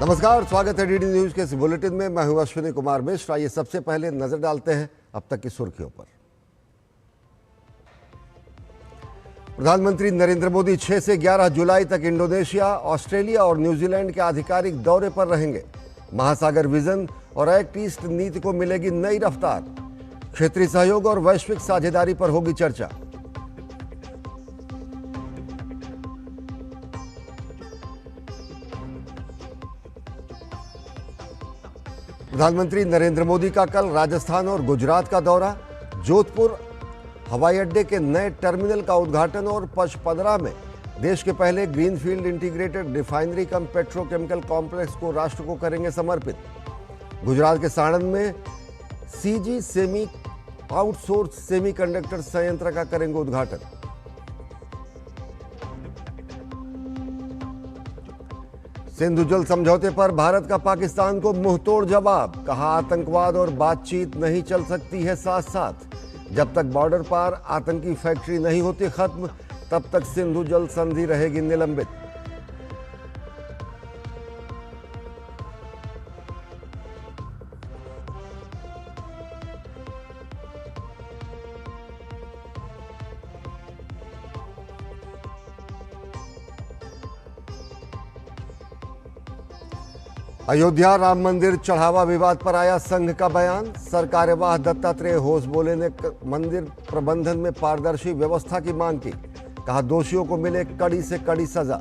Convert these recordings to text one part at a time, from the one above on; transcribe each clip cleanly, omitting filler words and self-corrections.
नमस्कार, स्वागत है डीडी न्यूज के इस बुलेटिन में। मैं हूं अश्विनी कुमार मिश्र। आइए सबसे पहले नजर डालते हैं अब तक की सुर्खियों पर। प्रधानमंत्री नरेंद्र मोदी 6 से 11 जुलाई तक इंडोनेशिया, ऑस्ट्रेलिया और न्यूजीलैंड के आधिकारिक दौरे पर रहेंगे। महासागर विजन और एक्ट ईस्ट नीति को मिलेगी नई रफ्तार। क्षेत्रीय सहयोग और वैश्विक साझेदारी पर होगी चर्चा। प्रधानमंत्री नरेंद्र मोदी का कल राजस्थान और गुजरात का दौरा। जोधपुर हवाई अड्डे के नए टर्मिनल का उद्घाटन और पचपदरा में देश के पहले ग्रीनफील्ड इंटीग्रेटेड रिफाइनरी कम पेट्रोकेमिकल कॉम्प्लेक्स को राष्ट्र को करेंगे समर्पित। गुजरात के साणंद में सीजी सेमी आउटसोर्स सेमीकंडक्टर संयंत्र का करेंगे उद्घाटन। सिंधु जल समझौते पर भारत का पाकिस्तान को मुंहतोड़ जवाब। कहा, आतंकवाद और बातचीत नहीं चल सकती है साथ साथ। जब तक बॉर्डर पार आतंकी फैक्ट्री नहीं होती खत्म, तब तक सिंधु जल संधि रहेगी निलंबित। अयोध्या राम मंदिर चढ़ावा विवाद पर आया संघ का बयान। सरकार्यवाह दत्तात्रेय होस बोले ने मंदिर प्रबंधन में पारदर्शी व्यवस्था की मांग की। कहा, दोषियों को मिले कड़ी से कड़ी सजा।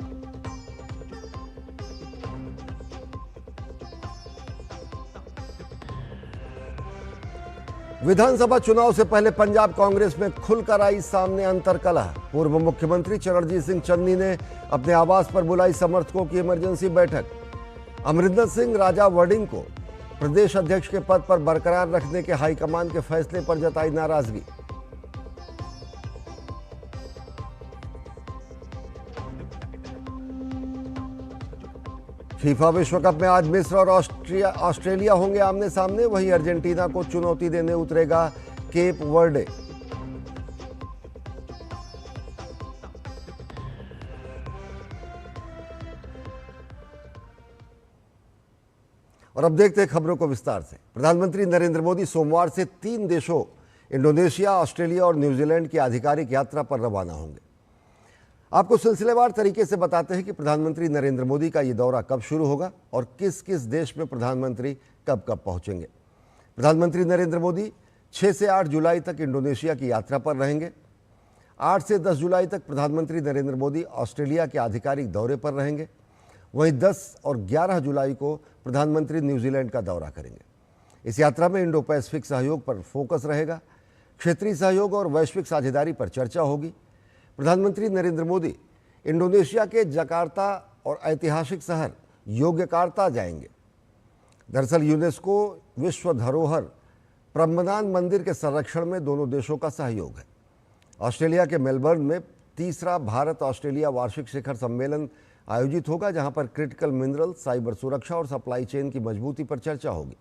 विधानसभा चुनाव से पहले पंजाब कांग्रेस में खुलकर आई सामने अंतर्कलह। पूर्व मुख्यमंत्री चरणजीत सिंह चन्नी ने अपने आवास पर बुलाई समर्थकों की इमरजेंसी बैठक। अमरिंदर सिंह राजा वर्डिंग को प्रदेश अध्यक्ष के पद पर बरकरार रखने के हाईकमान के फैसले पर जताई नाराजगी। फीफा विश्व कप में आज मिस्र और ऑस्ट्रेलिया होंगे आमने सामने। वहीं अर्जेंटीना को चुनौती देने उतरेगा केप वर्डे। और अब देखते हैं खबरों को विस्तार से। प्रधानमंत्री नरेंद्र मोदी सोमवार से 3 देशों इंडोनेशिया, ऑस्ट्रेलिया और न्यूजीलैंड की आधिकारिक यात्रा पर रवाना होंगे। आपको सिलसिलेवार तरीके से बताते हैं कि प्रधानमंत्री नरेंद्र मोदी का ये दौरा कब शुरू होगा और किस किस देश में प्रधानमंत्री कब कब पहुंचेंगे। प्रधानमंत्री नरेंद्र मोदी 6 से 8 जुलाई तक इंडोनेशिया की यात्रा पर रहेंगे। 8 से 10 जुलाई तक प्रधानमंत्री नरेंद्र मोदी ऑस्ट्रेलिया के आधिकारिक दौरे पर रहेंगे। वहीं 10 और 11 जुलाई को प्रधानमंत्री न्यूजीलैंड का दौरा करेंगे। इस यात्रा में इंडो पैसिफिक सहयोग पर फोकस रहेगा। क्षेत्रीय सहयोग और वैश्विक साझेदारी पर चर्चा होगी। प्रधानमंत्री नरेंद्र मोदी इंडोनेशिया के जकार्ता और ऐतिहासिक शहर योग्यकार्ता जाएंगे। दरअसल यूनेस्को विश्व धरोहर प्रम्बनान मंदिर के संरक्षण में दोनों देशों का सहयोग है। ऑस्ट्रेलिया के मेलबर्न में 3रा भारत ऑस्ट्रेलिया वार्षिक शिखर सम्मेलन आयोजित होगा, जहां पर क्रिटिकल मिनरल, साइबर सुरक्षा और सप्लाई चेन की मजबूती पर चर्चा होगी।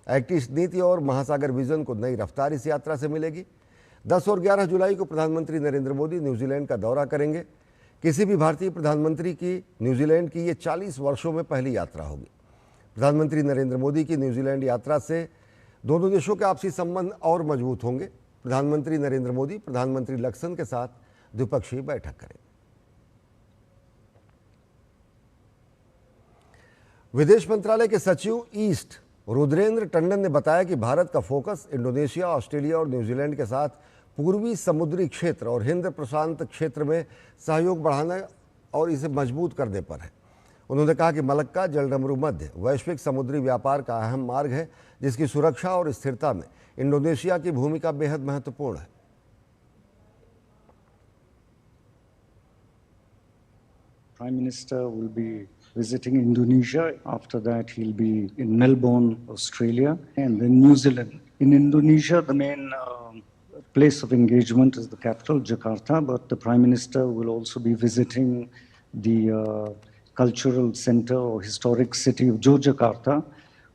एक्ट ईस्ट नीति और महासागर विजन को नई रफ्तार इस यात्रा से मिलेगी। 10 और 11 जुलाई को प्रधानमंत्री नरेंद्र मोदी न्यूजीलैंड का दौरा करेंगे। किसी भी भारतीय प्रधानमंत्री की न्यूजीलैंड की ये 40 वर्षों में पहली यात्रा होगी। प्रधानमंत्री नरेंद्र मोदी की न्यूजीलैंड यात्रा से दोनों देशों के आपसी संबंध और मजबूत होंगे। प्रधानमंत्री नरेंद्र मोदी प्रधानमंत्री लक्सन के साथ द्विपक्षीय बैठक करेंगे। विदेश मंत्रालय के सचिव ईस्ट रुद्रेंद्र टंडन ने बताया कि भारत का फोकस इंडोनेशिया, ऑस्ट्रेलिया और न्यूजीलैंड के साथ पूर्वी समुद्री क्षेत्र और हिंद प्रशांत क्षेत्र में सहयोग बढ़ाना और इसे मजबूत करने पर है। उन्होंने कहा कि मलक्का जलडमरू मध्य वैश्विक समुद्री व्यापार का अहम मार्ग है, जिसकी सुरक्षा और स्थिरता में इंडोनेशिया की भूमिका बेहद महत्वपूर्ण है। Prime Minister will be visiting Indonesia. After that, he'll be in Melbourne, Australia, and then New Zealand. In Indonesia, the main place of engagement is the capital, Jakarta, but the Prime Minister will also be visiting the cultural center or historic city of Yogyakarta,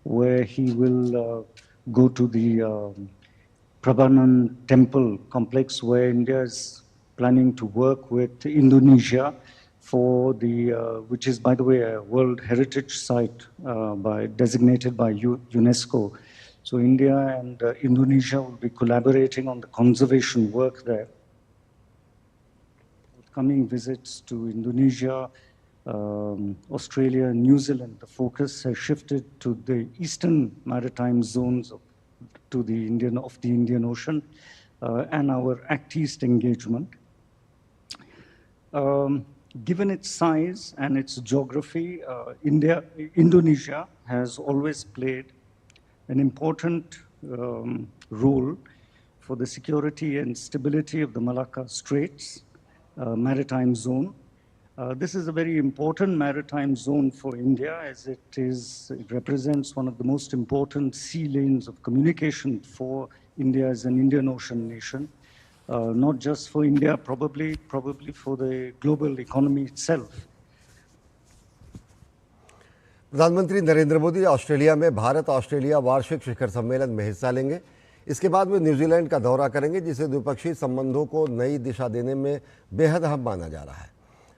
where he will go to the Prambanan temple complex, where India is planning to work with Indonesia for the, which is, by the way, a World Heritage Site designated by UNESCO. So India and Indonesia will be collaborating on the conservation work there. Coming visits to Indonesia, Australia, and New Zealand, the focus has shifted to the eastern maritime zones of the Indian Ocean and our Act East engagement. Given its size and its geography, Indonesia has always played an important role for the security and stability of the Malacca Straits maritime zone. This is a very important maritime zone for India, as it represents one of the most important sea lanes of communication for India as an Indian Ocean nation. Not just for India, probably for the global economy itself. प्रधानमंत्री Narendra Modi Australia में Bharat Australia वार्षिक शिखर सम्मेलन में हिस्सा लेंगे। इसके बाद वे New Zealand का दौरा करेंगे, जिसे द्विपक्षीय संबंधों को नई दिशा देने में बेहद अहम माना जा रहा है।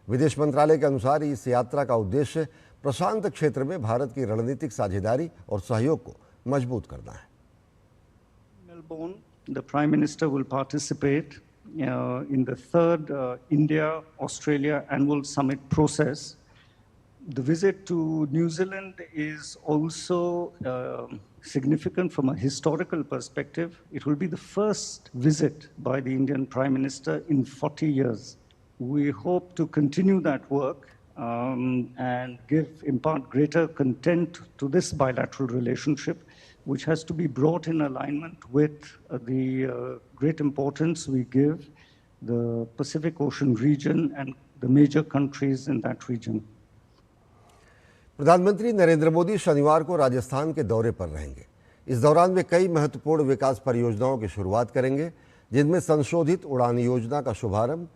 विदेश मंत्रालय के अनुसार इस यात्रा का उद्देश्य प्रशांत क्षेत्र में भारत की रणनीतिक साझेदारी और सहयोग को मजबूत करना है। Melbourne, the Prime Minister will participate in the third India-Australia annual summit process. The visit to New Zealand is also significant from a historical perspective. It will be the first visit by the Indian Prime Minister in 40 years. We hope to continue that work and impart greater content to this bilateral relationship, which has to be brought in alignment with the great importance we give the Pacific Ocean region and the major countries in that region. प्रधानमंत्री नरेंद्र मोदी शनिवार को राजस्थान के दौरे पर रहेंगे। इस दौरान वे कई महत्वपूर्ण विकास परियोजनाओं की शुरुआत करेंगे, जिनमें संशोधित उड़ान योजना का शुभारंभ,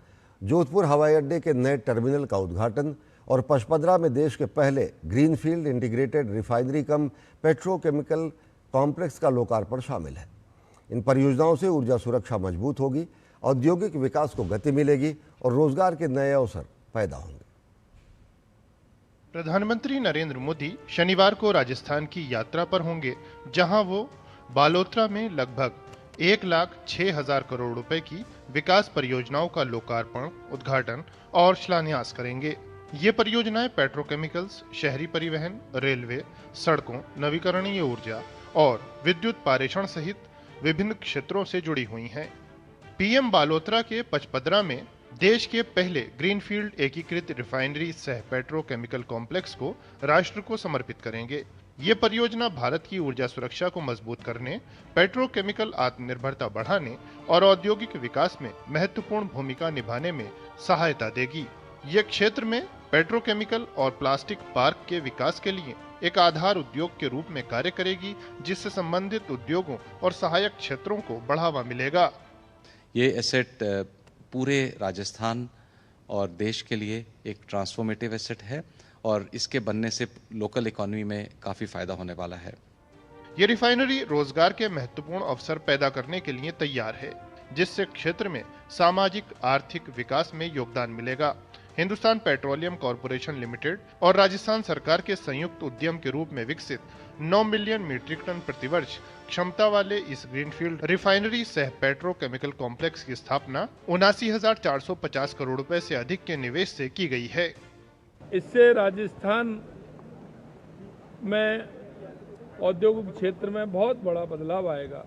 जोधपुर हवाई अड्डे के नए टर्मिनल का उद्घाटन और पचपदरा में देश के पहले ग्रीनफील्ड इंटीग्रेटेड रिफाइनरी कम पेट्रोकेमिकल कॉम्प्लेक्स का लोकार्पण शामिल है। इन परियोजनाओं से ऊर्जा सुरक्षा मजबूत होगी, औद्योगिक विकास को गति मिलेगी और रोजगार के नए अवसर पैदा होंगे। प्रधानमंत्री नरेंद्र मोदी शनिवार को राजस्थान की यात्रा पर होंगे, जहां वो बालोतरा में लगभग 1,06,000 करोड़ रुपए की विकास परियोजनाओं का लोकार्पण, उद्घाटन और शिलान्यास करेंगे। ये परियोजनाएं पेट्रोकेमिकल्स, शहरी परिवहन, रेलवे, सड़कों, नवीकरणीय ऊर्जा और विद्युत पारेषण सहित विभिन्न क्षेत्रों से जुड़ी हुई हैं। पीएम बालोतरा के पचपदरा में देश के पहले ग्रीनफील्ड एकीकृत रिफाइनरी सह पेट्रोकेमिकल कॉम्प्लेक्स को राष्ट्र को समर्पित करेंगे। ये परियोजना भारत की ऊर्जा सुरक्षा को मजबूत करने, पेट्रोकेमिकल आत्मनिर्भरता बढ़ाने और औद्योगिक विकास में महत्वपूर्ण भूमिका निभाने में सहायता देगी। ये क्षेत्र में पेट्रोकेमिकल और प्लास्टिक पार्क के विकास के लिए एक आधार उद्योग के रूप में कार्य करेगी, जिससे संबंधित उद्योगों और सहायक क्षेत्रों को बढ़ावा मिलेगा। ये एसेट पूरे राजस्थान और देश के लिए एक ट्रांसफॉर्मेटिव एसेट है और इसके बनने से लोकल इकोनॉमी में काफ़ी फायदा होने वाला है। ये रिफाइनरी रोजगार के महत्वपूर्ण अवसर पैदा करने के लिए तैयार है, जिससे क्षेत्र में सामाजिक आर्थिक विकास में योगदान मिलेगा। हिंदुस्तान पेट्रोलियम कॉरपोरेशन लिमिटेड और राजस्थान सरकार के संयुक्त उद्यम के रूप में विकसित 9 मिलियन मीट्रिक टन प्रतिवर्ष क्षमता वाले इस ग्रीनफील्ड रिफाइनरी सह पेट्रोकेमिकल कॉम्प्लेक्स की स्थापना 79,450 करोड़ रुपए से अधिक के निवेश से की गई है। इससे राजस्थान में औद्योगिक क्षेत्र में बहुत बड़ा बदलाव आएगा।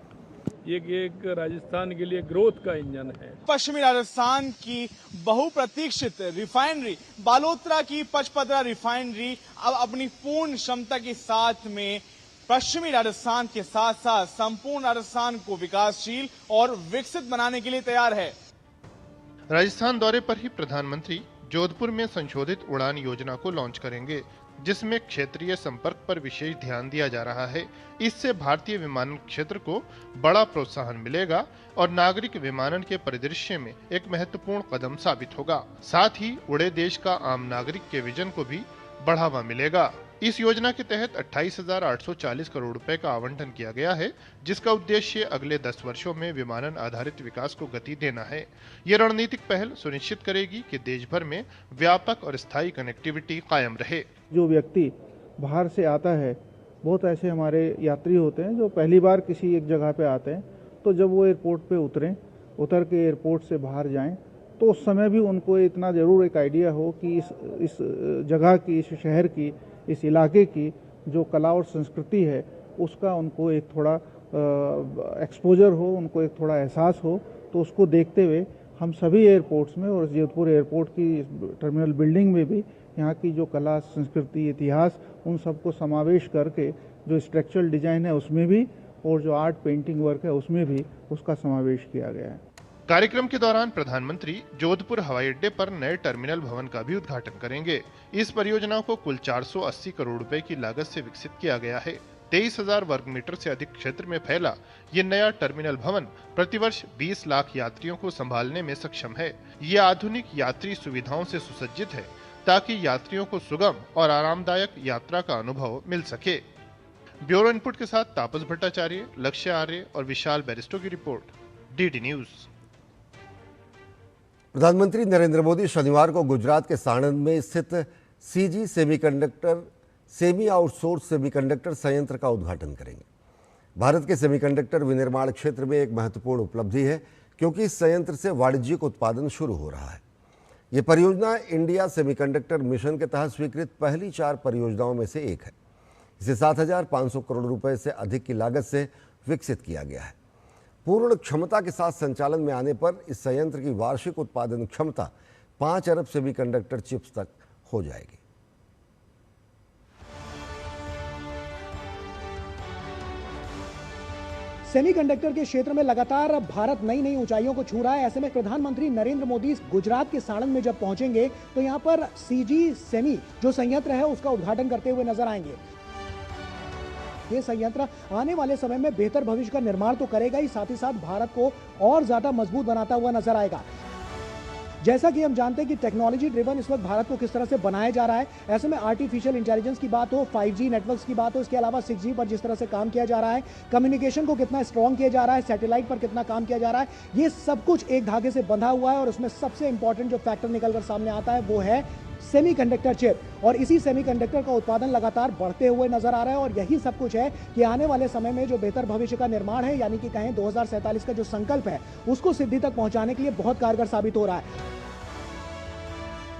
ये एक राजस्थान के लिए ग्रोथ का इंजन है। पश्चिमी राजस्थान की बहुप्रतीक्षित रिफाइनरी बालोतरा की पचपदरा रिफाइनरी अब अपनी पूर्ण क्षमता के साथ में पश्चिमी राजस्थान के साथ साथ संपूर्ण राजस्थान को विकासशील और विकसित बनाने के लिए तैयार है। राजस्थान दौरे पर ही प्रधानमंत्री जोधपुर में संशोधित उड़ान योजना को लॉन्च करेंगे, जिसमें क्षेत्रीय संपर्क पर विशेष ध्यान दिया जा रहा है। इससे भारतीय विमानन क्षेत्र को बड़ा प्रोत्साहन मिलेगा और नागरिक विमानन के परिदृश्य में एक महत्वपूर्ण कदम साबित होगा। साथ ही उड़े देश का आम नागरिक के विजन को भी बढ़ावा मिलेगा। इस योजना के तहत 28,840 करोड़ रुपए का आवंटन किया गया है, जिसका उद्देश्य अगले 10 वर्षों में विमानन आधारित विकास को गति देना है। ये रणनीतिक पहल सुनिश्चित करेगी कि देश भर में व्यापक और स्थायी कनेक्टिविटी कायम रहे। जो व्यक्ति बाहर से आता है, बहुत ऐसे हमारे यात्री होते हैं जो पहली बार किसी एक जगह पे आते हैं, तो जब वो एयरपोर्ट पे उतर के एयरपोर्ट से बाहर जाएं, तो उस समय भी उनको इतना ज़रूर एक आइडिया हो कि इस जगह की, इस शहर की, इस इलाके की जो कला और संस्कृति है उसका उनको एक थोड़ा एक्सपोजर हो, उनको एक थोड़ा एहसास हो। तो उसको देखते हुए हम सभी एयरपोर्ट्स में और जोधपुर एयरपोर्ट की टर्मिनल बिल्डिंग में भी यहाँ की जो कला, संस्कृति, इतिहास, उन सबको समावेश करके जो स्ट्रक्चरल डिजाइन है उसमें भी और जो आर्ट पेंटिंग वर्क है उसमें भी उसका समावेश किया गया है। कार्यक्रम के दौरान प्रधानमंत्री जोधपुर हवाई अड्डे पर नए टर्मिनल भवन का भी उद्घाटन करेंगे। इस परियोजना को कुल 480 करोड़ रुपए की लागत से विकसित किया गया है। 23,000 वर्ग मीटर से अधिक क्षेत्र में फैला ये नया टर्मिनल भवन प्रतिवर्ष 20 लाख यात्रियों को संभालने में सक्षम है। ये आधुनिक यात्री सुविधाओं से सुसज्जित है ताकि यात्रियों को सुगम और आरामदायक यात्रा का अनुभव मिल सके। ब्यूरो इनपुट के साथ तापस भट्टाचार्य, लक्ष्य आर्य और विशाल बैरिस्टो की रिपोर्ट, डीडी न्यूज। प्रधानमंत्री नरेंद्र मोदी शनिवार को गुजरात के साणंद में स्थित सीजी सेमी आउटसोर्स सेमीकंडक्टर संयंत्र का उद्घाटन करेंगे। भारत के सेमीकंडक्टर विनिर्माण क्षेत्र में एक महत्वपूर्ण उपलब्धि है, क्योंकि इस संयंत्र से वाणिज्यिक उत्पादन शुरू हो रहा है। ये परियोजना इंडिया सेमीकंडक्टर मिशन के तहत स्वीकृत पहली 4 परियोजनाओं में से एक है। इसे 7,500 करोड़ रुपए से अधिक की लागत से विकसित किया गया है। पूर्ण क्षमता के साथ संचालन में आने पर इस संयंत्र की वार्षिक उत्पादन क्षमता 5 अरब सेमीकंडक्टर चिप्स तक हो जाएगी। सेमीकंडक्टर के क्षेत्र में लगातार भारत नई ऊंचाइयों को छू रहा है। ऐसे में प्रधानमंत्री नरेंद्र मोदी गुजरात के साणंद में जब पहुंचेंगे तो यहां पर सीजी सेमी जो संयंत्र है उसका उद्घाटन करते हुए नजर आएंगे। ये संयंत्र आने वाले समय में बेहतर भविष्य का निर्माण तो करेगा ही, साथ ही साथ भारत को और ज्यादा मजबूत बनाता हुआ नजर आएगा। जैसा कि हम जानते हैं कि टेक्नोलॉजी ड्रिवन इस वक्त भारत को किस तरह से बनाया जा रहा है। ऐसे में आर्टिफिशियल इंटेलिजेंस की बात हो, 5G नेटवर्क्स की बात हो, इसके अलावा 6G पर जिस तरह से काम किया जा रहा है, कम्युनिकेशन को कितना स्ट्रॉन्ग किया जा रहा है, सैटेलाइट पर कितना काम किया जा रहा है, ये सब कुछ एक धागे से बंधा हुआ है। और उसमें सबसे इंपॉर्टेंट जो फैक्टर निकलकर सामने आता है वो है सेमीकंडक्टर चिप। और इसी सेमीकंडक्टर का उत्पादन लगातार बढ़ते हुए नजर आ रहा है। और यही सब कुछ है कि आने वाले समय में जो बेहतर भविष्य का निर्माण है, यानी कि कहें 2047 का जो संकल्प है, उसको सिद्धि तक पहुंचाने के लिए बहुत कारगर साबित हो रहा है।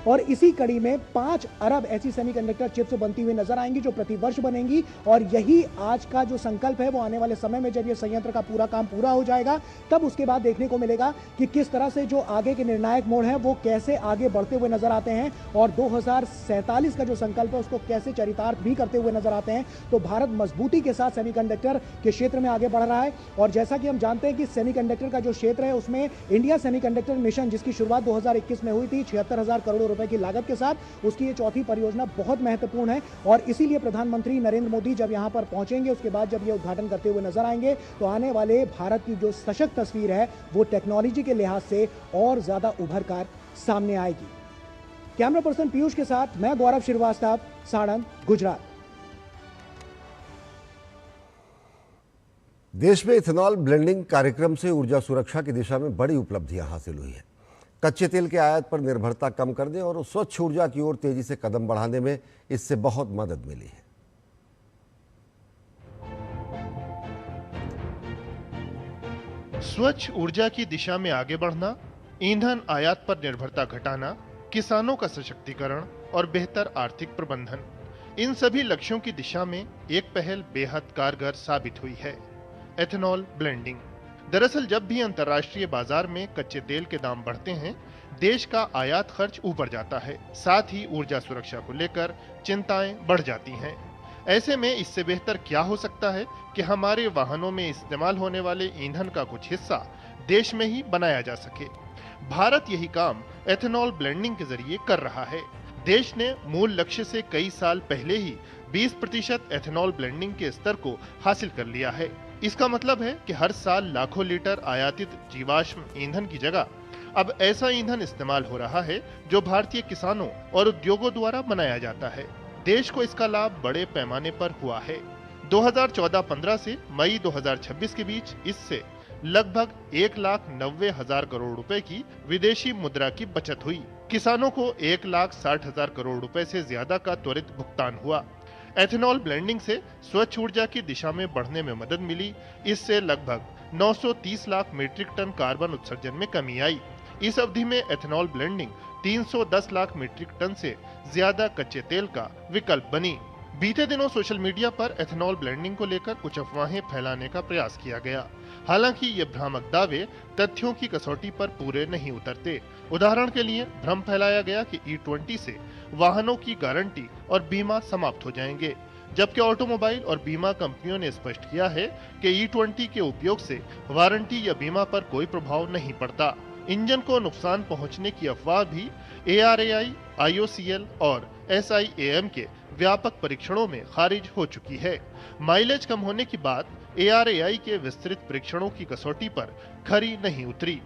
और इसी कड़ी में 5 अरब ऐसी सेमीकंडक्टर चिप्स बनती हुई नजर आएंगी जो प्रतिवर्ष बनेंगी। और यही आज का जो संकल्प है वो आने वाले समय में जब ये संयंत्र का पूरा काम पूरा हो जाएगा तब उसके बाद देखने को मिलेगा कि किस तरह से जो आगे के निर्णायक मोड़ हैं वो कैसे आगे बढ़ते हुए नजर आते हैं और 2047 का जो संकल्प है उसको कैसे चरितार्थ भी करते हुए नजर आते हैं। तो भारत मजबूती के साथ सेमीकंडक्टर के क्षेत्र में आगे बढ़ रहा है। और जैसा कि हम जानते हैं कि सेमीकंडक्टर का जो क्षेत्र है उसमें इंडिया सेमीकंडक्टर मिशन, जिसकी शुरुआत 2021 में हुई थी 76,000 करोड़ रुपए की लागत के साथ, उसकी ये चौथी परियोजना बहुत महत्वपूर्ण है। और इसीलिए प्रधानमंत्री नरेंद्र मोदी जब यहां पर पहुंचेंगे, उसके बाद जब ये उद्घाटन करते हुए नजर आएंगे, तो आने वाले भारत की जो सशक्त तस्वीर है वो टेक्नोलॉजी के लिहाज से और ज्यादा उभर कर सामने आएगी। कैमरा पर्सन पीयूष के साथ मैं गौरव श्रीवास्तव, साणंद, गुजरात। देश में इथेनॉल ब्लेंडिंग कार्यक्रम से ऊर्जा सुरक्षा की दिशा में बड़ी उपलब्धियां हासिल हुई है। कच्चे तेल के आयात पर निर्भरता कम करने और स्वच्छ ऊर्जा की ओर तेजी से कदम बढ़ाने में इससे बहुत मदद मिली है। स्वच्छ ऊर्जा की दिशा में आगे बढ़ना, ईंधन आयात पर निर्भरता घटाना, किसानों का सशक्तिकरण और बेहतर आर्थिक प्रबंधन, इन सभी लक्ष्यों की दिशा में एक पहल बेहद कारगर साबित हुई है, एथेनॉल ब्लेंडिंग। दरअसल जब भी अंतर्राष्ट्रीय बाजार में कच्चे तेल के दाम बढ़ते हैं, देश का आयात खर्च ऊपर जाता है, साथ ही ऊर्जा सुरक्षा को लेकर चिंताएं बढ़ जाती हैं। ऐसे में इससे बेहतर क्या हो सकता है कि हमारे वाहनों में इस्तेमाल होने वाले ईंधन का कुछ हिस्सा देश में ही बनाया जा सके। भारत यही काम एथेनॉल ब्लेंडिंग के जरिए कर रहा है। देश ने मूल लक्ष्य से कई साल पहले ही 20% एथेनॉल ब्लेंडिंग के स्तर को हासिल कर लिया है। इसका मतलब है कि हर साल लाखों लीटर आयातित जीवाश्म ईंधन की जगह अब ऐसा ईंधन इस्तेमाल हो रहा है जो भारतीय किसानों और उद्योगों द्वारा बनाया जाता है। देश को इसका लाभ बड़े पैमाने पर हुआ है। 2014-15 से मई 2026 के बीच इससे लगभग 1,90,000 करोड़ रुपए की विदेशी मुद्रा की बचत हुई। किसानों को 1,60,000 करोड़ रुपए से ज्यादा का त्वरित भुगतान हुआ। एथेनॉल ब्लेंडिंग से स्वच्छ ऊर्जा की दिशा में बढ़ने में मदद मिली। इससे लगभग 930 लाख मीट्रिक टन कार्बन उत्सर्जन में कमी आई। इस अवधि में ethanol blending 310 lakh metric ton से ज्यादा कच्चे तेल का विकल्प बनी। बीते दिनों सोशल मीडिया पर एथेनॉल ब्लेंडिंग को लेकर कुछ अफवाहें फैलाने का प्रयास किया गया। हालांकि ये भ्रामक दावे तथ्यों की कसौटी पर पूरे नहीं उतरते। उदाहरण के लिए भ्रम फैलाया गया कि E20 से वाहनों की गारंटी और बीमा समाप्त हो जाएंगे, जबकि ऑटोमोबाइल और बीमा कंपनियों ने स्पष्ट किया है कि E20 के उपयोग से वारंटी या बीमा पर कोई प्रभाव नहीं पड़ता। इंजन को नुकसान पहुंचने की अफवाह भी ARAI, IOCL और SIAM के व्यापक परीक्षणों में खारिज हो चुकी है। माइलेज कम होने की बात ARAI के विस्तृत परीक्षणों की कसौटी पर खरी नहीं उतरी।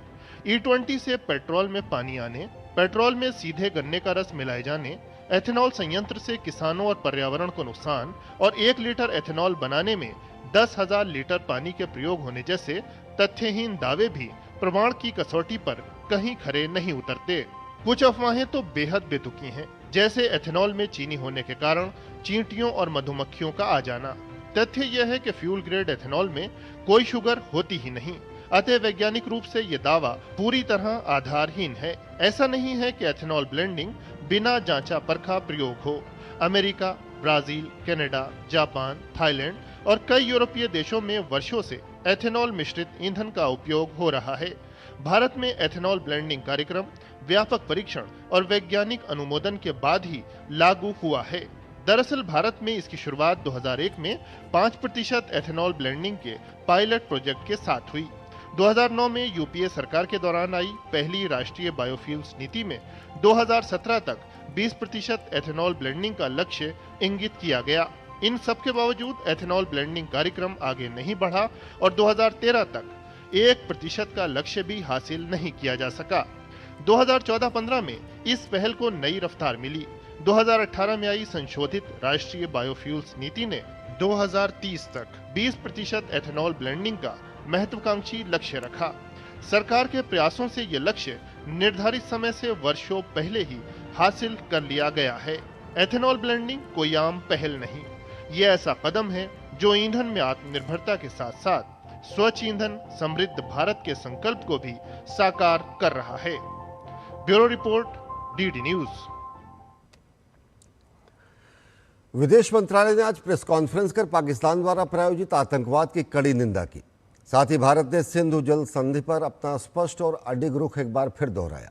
E20 से पेट्रोल में पानी आने, पेट्रोल में सीधे गन्ने का रस मिलाए जाने, एथेनॉल संयंत्र से किसानों और पर्यावरण को नुकसान और 1 लीटर एथेनॉल बनाने में 10,000 लीटर पानी के प्रयोग होने जैसे तथ्यहीन दावे भी प्रमाण की कसौटी पर कहीं खरे नहीं उतरते। कुछ अफवाहें तो बेहद बेतुकी हैं, जैसे एथेनॉल में चीनी होने के कारण चींटियों और मधुमक्खियों का आ जाना। तथ्य यह है कि फ्यूल ग्रेड एथेनॉल में कोई शुगर होती ही नहीं, अतः वैज्ञानिक रूप से ये दावा पूरी तरह आधारहीन है। ऐसा नहीं है कि एथेनॉल ब्लेंडिंग बिना जांचा परखा प्रयोग हो। America, Brazil, Canada, Japan, Thailand और कई यूरोपीय देशों में वर्षों से एथेनॉल मिश्रित ईंधन का उपयोग हो रहा है। भारत में एथेनॉल ब्लेंडिंग कार्यक्रम व्यापक परीक्षण और वैज्ञानिक अनुमोदन के बाद ही लागू हुआ है। दरअसल भारत में इसकी शुरुआत 2001 में 5% एथेनॉल ब्लेंडिंग के पायलट प्रोजेक्ट के साथ हुई। 2009 में यूपीए सरकार के दौरान आई पहली राष्ट्रीय बायोफ्यूल्स नीति में 2017 तक 20% एथेनॉल ब्लेंडिंग का लक्ष्य इंगित किया गया। इन सब के बावजूद एथेनॉल ब्लेंडिंग कार्यक्रम आगे नहीं बढ़ा और 2013 तक 1% का लक्ष्य भी हासिल नहीं किया जा सका। 2014-15 में इस पहल को नई रफ्तार मिली। 2018 में आई संशोधित राष्ट्रीय बायोफ्यूल्स नीति ने 2030 तक 20% एथेनॉल ब्लेंडिंग का महत्वाकांक्षी लक्ष्य रखा। सरकार के प्रयासों से ये लक्ष्य निर्धारित समय से वर्षों पहले ही हासिल कर लिया गया है। एथेनॉल ब्लेंडिंग कोई आम पहल नहीं, ये ऐसा कदम है जो ईंधन में आत्मनिर्भरता के साथ साथ स्वच्छ ईंधन समृद्ध भारत के संकल्प को भी साकार कर रहा है। Bureau report, DD news. विदेश मंत्रालय ने आज प्रेस कॉन्फ्रेंस कर पाकिस्तान द्वारा प्रायोजित आतंकवाद की कड़ी निंदा की। साथ ही भारत ने सिंधु जल संधि पर अपना स्पष्ट और अडिग रुख एक बार फिर दोहराया।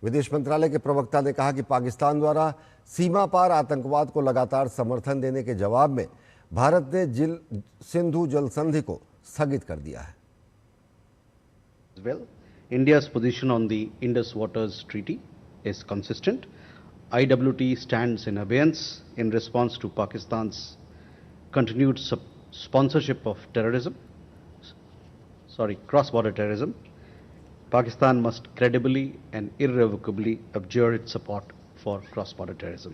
विदेश मंत्रालय के प्रवक्ता ने कहा कि पाकिस्तान द्वारा सीमा पार आतंकवाद को लगातार समर्थन देने के जवाब में भारत ने सिंधु जल संधि को स्थगित कर दिया है। Well, India's position on the Indus Waters Treaty is consistent. IWT stands in abeyance in response to Pakistan's continued sponsorship of cross-border terrorism. Pakistan must credibly and irrevocably abjure its support for cross-border terrorism.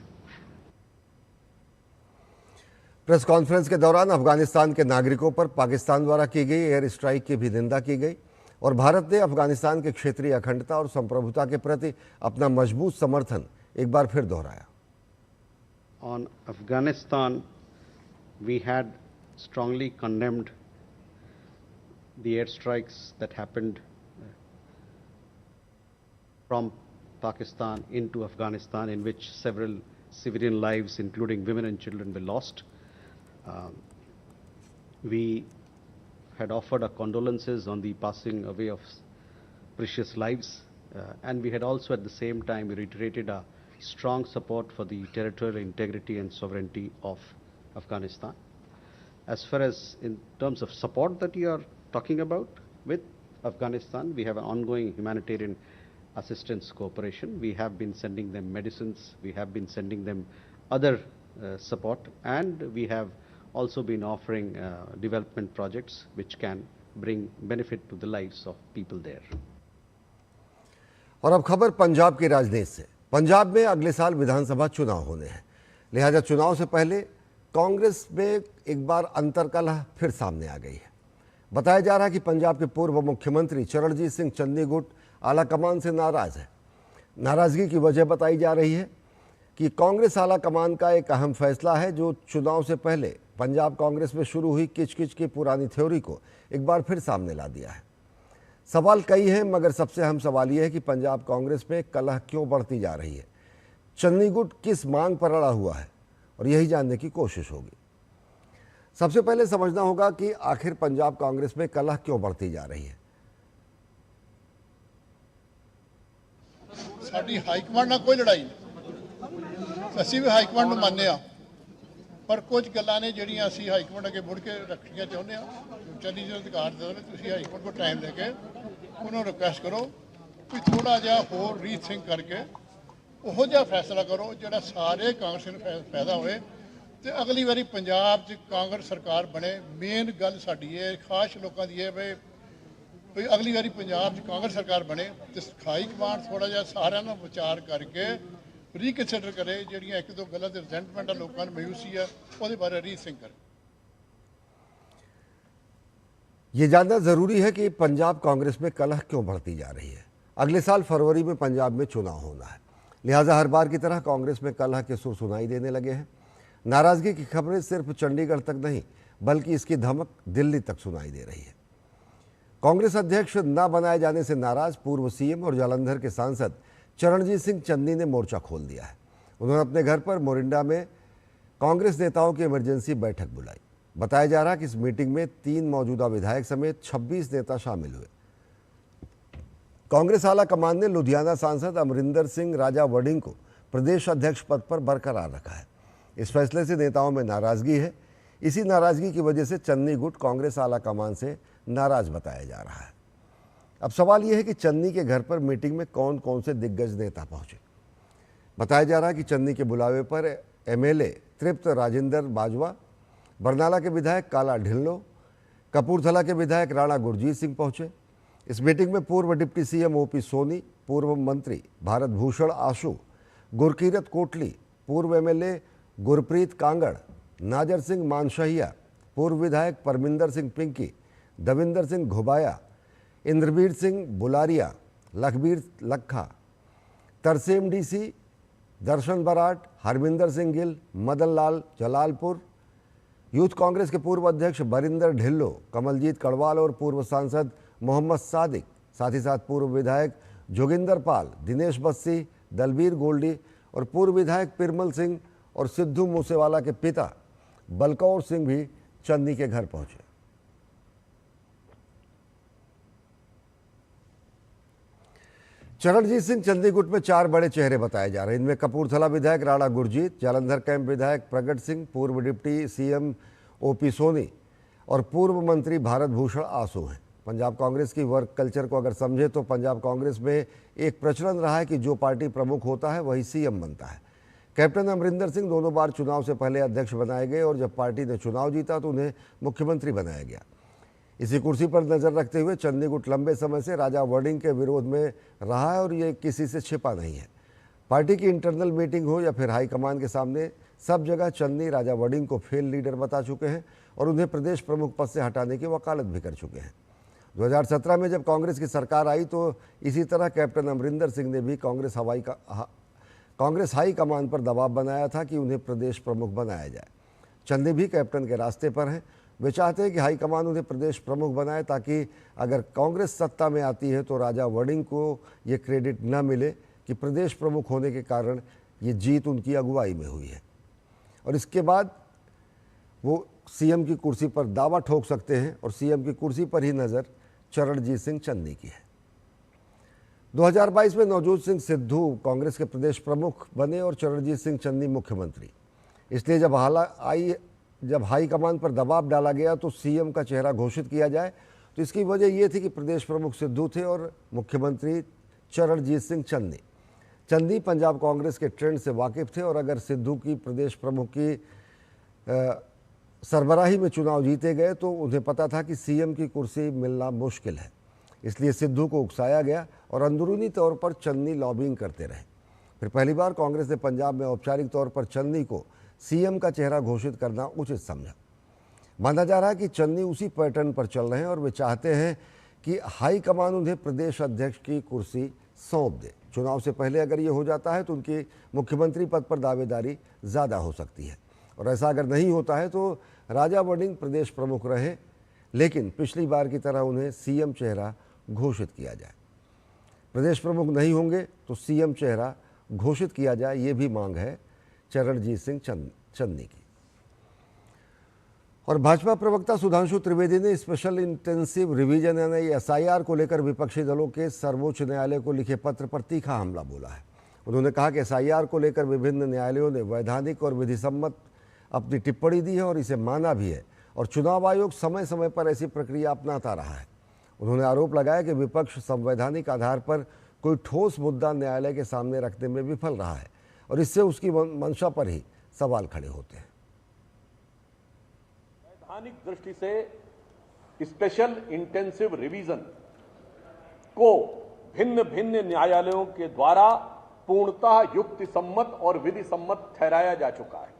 Press conference के दौरान अफगानिस्तान के नागरिकों पर पाकिस्तान द्वारा की गई air strike की भी निंदा की गई और भारत ने अफगानिस्तान के क्षेत्रीय अखंडता और संप्रभुता के प्रति अपना मजबूत समर्थन एक बार फिर दोहराया। On Afghanistan, we had strongly condemned the airstrikes that happened from Pakistan into Afghanistan, in which several civilian lives, including women and children, were lost. We had offered our condolences on the passing away of precious lives, and we had also at the same time reiterated our strong support for the territorial integrity and sovereignty of Afghanistan. As far as in terms of support that you are talking about with Afghanistan, we have an ongoing humanitarian assistance cooperation. We have been sending them medicines, we have been sending them other support, and we have also been offering development projects which can bring benefit to the lives of people there. और अब खबर पंजाब की राजनीति से। पंजाब में अगले साल विधानसभा चुनाव होने हैं। लिहाजा चुनाव से पहले कांग्रेस में एक बार अंतर्कलह फिर सामने आ गई है। बताया जा रहा है कि पंजाब के पूर्व मुख्यमंत्री चरणजीत सिंह चन्नी गुट आलाकमान से नाराज है। नाराजगी की वजह बताई जा रही है कि कांग्रेस आलाकमान का एक अहम फैसला है जो चुनाव से पहले पंजाब कांग्रेस में शुरू हुई किचकिच की पुरानी थ्योरी को एक बार फिर सामने ला दिया है। सवाल कई हैं, मगर सबसे अहम सवाल यह है कि पंजाब कांग्रेस में कलह क्यों बढ़ती जा रही है, चन्नी गुट किस मांग पर अड़ा हुआ है, और यही जानने की कोशिश होगी। सबसे पहले समझना होगा कि आखिर पंजाब कांग्रेस में कलह क्यों बढ़ती जा रही है। साडी हाईकमांड ਨਾਲ ਕੋਈ ਲੜਾਈ ਨਹੀਂ, ਅਸੀਂ ਵੀ ਹਾਈਕਮਾਂਡ ਨੂੰ ਮੰਨਦੇ ਆ, ਪਰ ਕੁਝ ਗੱਲਾਂ ਨੇ ਜਿਹੜੀਆਂ ਅਸੀਂ ਹਾਈਕਮਾਂਡ ਅੱਗੇ ਮੁੜ ਕੇ ਰੱਖਣੀਆਂ ਚਾਹੁੰਦੇ ਆ। ਚੰਨੀ ਜੀ ਅਧਿਕਾਰ ਦੇ ਦੋ, ਤੁਸੀਂ ਹਾਈਕਮਾਂਡ ਕੋਲ ਟਾਈਮ ਲੈ ਕੇ ਉਹਨਾਂ ਨੂੰ ਰਿਕੁਐਸਟ ਕਰੋ ਕਿ ਥੋੜਾ ਜਿਹਾ ਹੋਰ ਰੀਥਿੰਕ ਕਰਕੇ ਉਹੋ ਜਿਹਾ ਫੈਸਲਾ ਕਰੋ ਜਿਹੜਾ ਸਾਰੇ ਕਾਂਗਰਸ ਨੂੰ ਫਾਇਦਾ ਹੋਵੇ ਤੇ ਅਗਲੀ ਵਾਰੀ ਪੰਜਾਬ 'ਚ ਕਾਂਗਰਸ ਸਰਕਾਰ ਬਣੇ। ਮੇਨ ਗੱਲ ਸਾਡੀ ਹੈ, ਖਾਸ ਲੋਕਾਂ ਦੀ ਹੈ ਵੀ ਅਗਲੀ ਵਾਰੀ ਪੰਜਾਬ 'ਚ ਕਾਂਗਰਸ ਸਰਕਾਰ ਬਣੇ ਤੇ ਹਾਈ ਕਮਾਂਡ ਥੋੜਾ ਜਿਹਾ ਸਾਰਿਆਂ ਨਾਲ ਵਿਚਾਰ ਕਰਕੇ ਰੀਕਨਸੀਡਰ करे ਜਿਹੜੀਆਂ ਇੱਕ ਦੋ ਗੱਲਾਂ ਦੇ ਰਿਜ਼ੈਂਟਮੈਂਟ ਆ ਲੋਕਾਂ ਨੂੰ ਮਾਯੂਸੀ ਆ ਉਹਦੇ ਬਾਰੇ ਰੀਥਿੰਕ करे। ये जानना जरूरी है कि पंजाब कांग्रेस में कलह क्यों बढ़ती जा रही है। अगले साल फरवरी में पंजाब में चुनाव होना है, लिहाजा हर बार की तरह कांग्रेस में कलह के सुर सुनाई देने लगे हैं। नाराजगी की खबरें सिर्फ चंडीगढ़ तक नहीं बल्कि इसकी धमक दिल्ली तक सुनाई दे रही है। कांग्रेस अध्यक्ष न बनाए जाने से नाराज पूर्व सीएम और जालंधर के सांसद चरणजीत सिंह चन्नी ने मोर्चा खोल दिया है। उन्होंने अपने घर पर मोरिंडा में कांग्रेस नेताओं की इमरजेंसी बैठक बुलाई। बताया जा रहा है कि इस मीटिंग में 3 मौजूदा विधायक समेत 26 नेता शामिल हुए। कांग्रेस आला कमान ने लुधियाना सांसद अमरिंदर सिंह राजा वडिंग को प्रदेश अध्यक्ष पद पर बरकरार रखा है। इस फैसले से नेताओं में नाराजगी है। इसी नाराजगी की वजह से चन्नी गुट कांग्रेस आला कमान से नाराज बताया जा रहा है। अब सवाल यह है कि चन्नी के घर पर मीटिंग में कौन कौन से दिग्गज नेता पहुंचे। बताया जा रहा है कि चन्नी के बुलावे पर एमएलए तृप्त राजेंद्र बाजवा, बरनाला के विधायक काला ढिल्लो, कपूरथला के विधायक राणा गुरजीत सिंह पहुंचे। इस मीटिंग में पूर्व डिप्टी सीएम ओपी सोनी, पूर्व मंत्री भारत भूषण आशु, गुरकीरत कोटली, पूर्व एमएलए गुरप्रीत कांगड़, नाजर सिंह मानशाहिया, पूर्व विधायक परमिंदर सिंह पिंकी, दविंदर सिंह घुबाया, इंद्रवीर सिंह बुलारिया, लखबीर लखा, तरसेम डीसी, दर्शन बराट, हरमिंदर सिंह गिल, मदन लाल जलालपुर, यूथ कांग्रेस के पूर्व अध्यक्ष बरिंदर ढिल्लो, कमलजीत कड़वाल और पूर्व सांसद मोहम्मद सादिक, साथ ही साथ पूर्व विधायक जोगिंदर पाल, दिनेश बस्सी, दलबीर गोल्डी और पूर्व विधायक पिरमल सिंह और सिद्धू मूसेवाला के पिता बलकौर सिंह भी चन्नी के घर पहुंचे। चरणजीत सिंह चन्नी गुट में 4 बड़े चेहरे बताए जा रहे हैं। इनमें कपूरथला विधायक राणा गुरजीत, जालंधर कैंप विधायक प्रगट सिंह, पूर्व डिप्टी सीएम ओपी सोनी और पूर्व मंत्री भारत भूषण आशु हैं। पंजाब कांग्रेस की वर्क कल्चर को अगर समझे तो पंजाब कांग्रेस में एक प्रचलन रहा है कि जो पार्टी प्रमुख होता है वही सीएम बनता है। कैप्टन अमरिंदर सिंह 2 बार चुनाव से पहले अध्यक्ष बनाए गए और जब पार्टी ने चुनाव जीता तो उन्हें मुख्यमंत्री बनाया गया। इसी कुर्सी पर नजर रखते हुए चन्नी गुट लंबे समय से राजा वडिंग के विरोध में रहा है और ये किसी से छिपा नहीं है। पार्टी की इंटरनल मीटिंग हो या फिर हाईकमान के सामने सब जगह चन्नी राजा वडिंग को फेल लीडर बता चुके हैं और उन्हें प्रदेश प्रमुख पद से हटाने की वकालत भी कर चुके हैं। 2017 में जब कांग्रेस की सरकार आई तो इसी तरह कैप्टन अमरिंदर सिंह ने भी कांग्रेस हाई कमान पर दबाव बनाया था कि उन्हें प्रदेश प्रमुख बनाया जाए। चन्नी भी कैप्टन के रास्ते पर हैं। वे चाहते हैं कि हाईकमान उन्हें प्रदेश प्रमुख बनाए ताकि अगर कांग्रेस सत्ता में आती है तो राजा वडिंग को ये क्रेडिट न मिले कि प्रदेश प्रमुख होने के कारण ये जीत उनकी अगुवाई में हुई है और इसके बाद वो सीएम की कुर्सी पर दावा ठोक सकते हैं और सीएम की कुर्सी पर ही नज़र चरणजीत सिंह चन्नी की है। 2022 में नवजोत सिंह सिद्धू कांग्रेस के प्रदेश प्रमुख बने और चरणजीत सिंह चन्नी मुख्यमंत्री। इसलिए जब हाईकमान पर दबाव डाला गया तो सीएम का चेहरा घोषित किया जाए तो इसकी वजह यह थी कि प्रदेश प्रमुख सिद्धू थे और मुख्यमंत्री चरणजीत सिंह चन्नी। चन्नी पंजाब कांग्रेस के ट्रेंड से वाकिफ थे और अगर सिद्धू की प्रदेश प्रमुख की सरबराही में चुनाव जीते गए तो उन्हें पता था कि सीएम की कुर्सी मिलना मुश्किल है। इसलिए सिद्धू को उकसाया गया और अंदरूनी तौर पर चन्नी लॉबिंग करते रहे। फिर पहली बार कांग्रेस ने पंजाब में औपचारिक तौर पर चन्नी को सीएम का चेहरा घोषित करना उचित समझा। माना जा रहा है कि चन्नी उसी पैटर्न पर चल रहे हैं और वे चाहते हैं कि हाईकमान उन्हें प्रदेश अध्यक्ष की कुर्सी सौंप दे। चुनाव से पहले अगर ये हो जाता है तो उनकी मुख्यमंत्री पद पर दावेदारी ज़्यादा हो सकती है, और ऐसा अगर नहीं होता है तो राजा वड़िंग प्रदेश प्रमुख रहे, लेकिन पिछली बार की तरह उन्हें सीएम चेहरा घोषित किया जाए। प्रदेश प्रमुख नहीं होंगे तो सीएम चेहरा घोषित किया जाए, ये भी मांग है चरणजीत सिंह चन्नी की। और भाजपा प्रवक्ता सुधांशु त्रिवेदी ने स्पेशल इंटेंसिव रिवीजन यानी एसआईआर को लेकर विपक्षी दलों के सर्वोच्च न्यायालय को लिखे पत्र पर तीखा हमला बोला है। उन्होंने कहा कि एसआईआर को लेकर विभिन्न न्यायालयों ने वैधानिक और विधिसम्मत अपनी टिप्पणी दी है और इसे माना भी है, और चुनाव आयोग समय समय पर ऐसी प्रक्रिया अपनाता रहा है। उन्होंने आरोप लगाया कि विपक्ष संवैधानिक आधार पर कोई ठोस मुद्दा न्यायालय के सामने रखने में विफल रहा है, और इससे उसकी मंशा पर ही सवाल खड़े होते हैं। वैधानिक दृष्टि से स्पेशल इंटेंसिव रिवीजन को भिन्न भिन्न न्यायालयों के द्वारा पूर्णतः युक्ति सम्मत और विधि सम्मत ठहराया जा चुका है,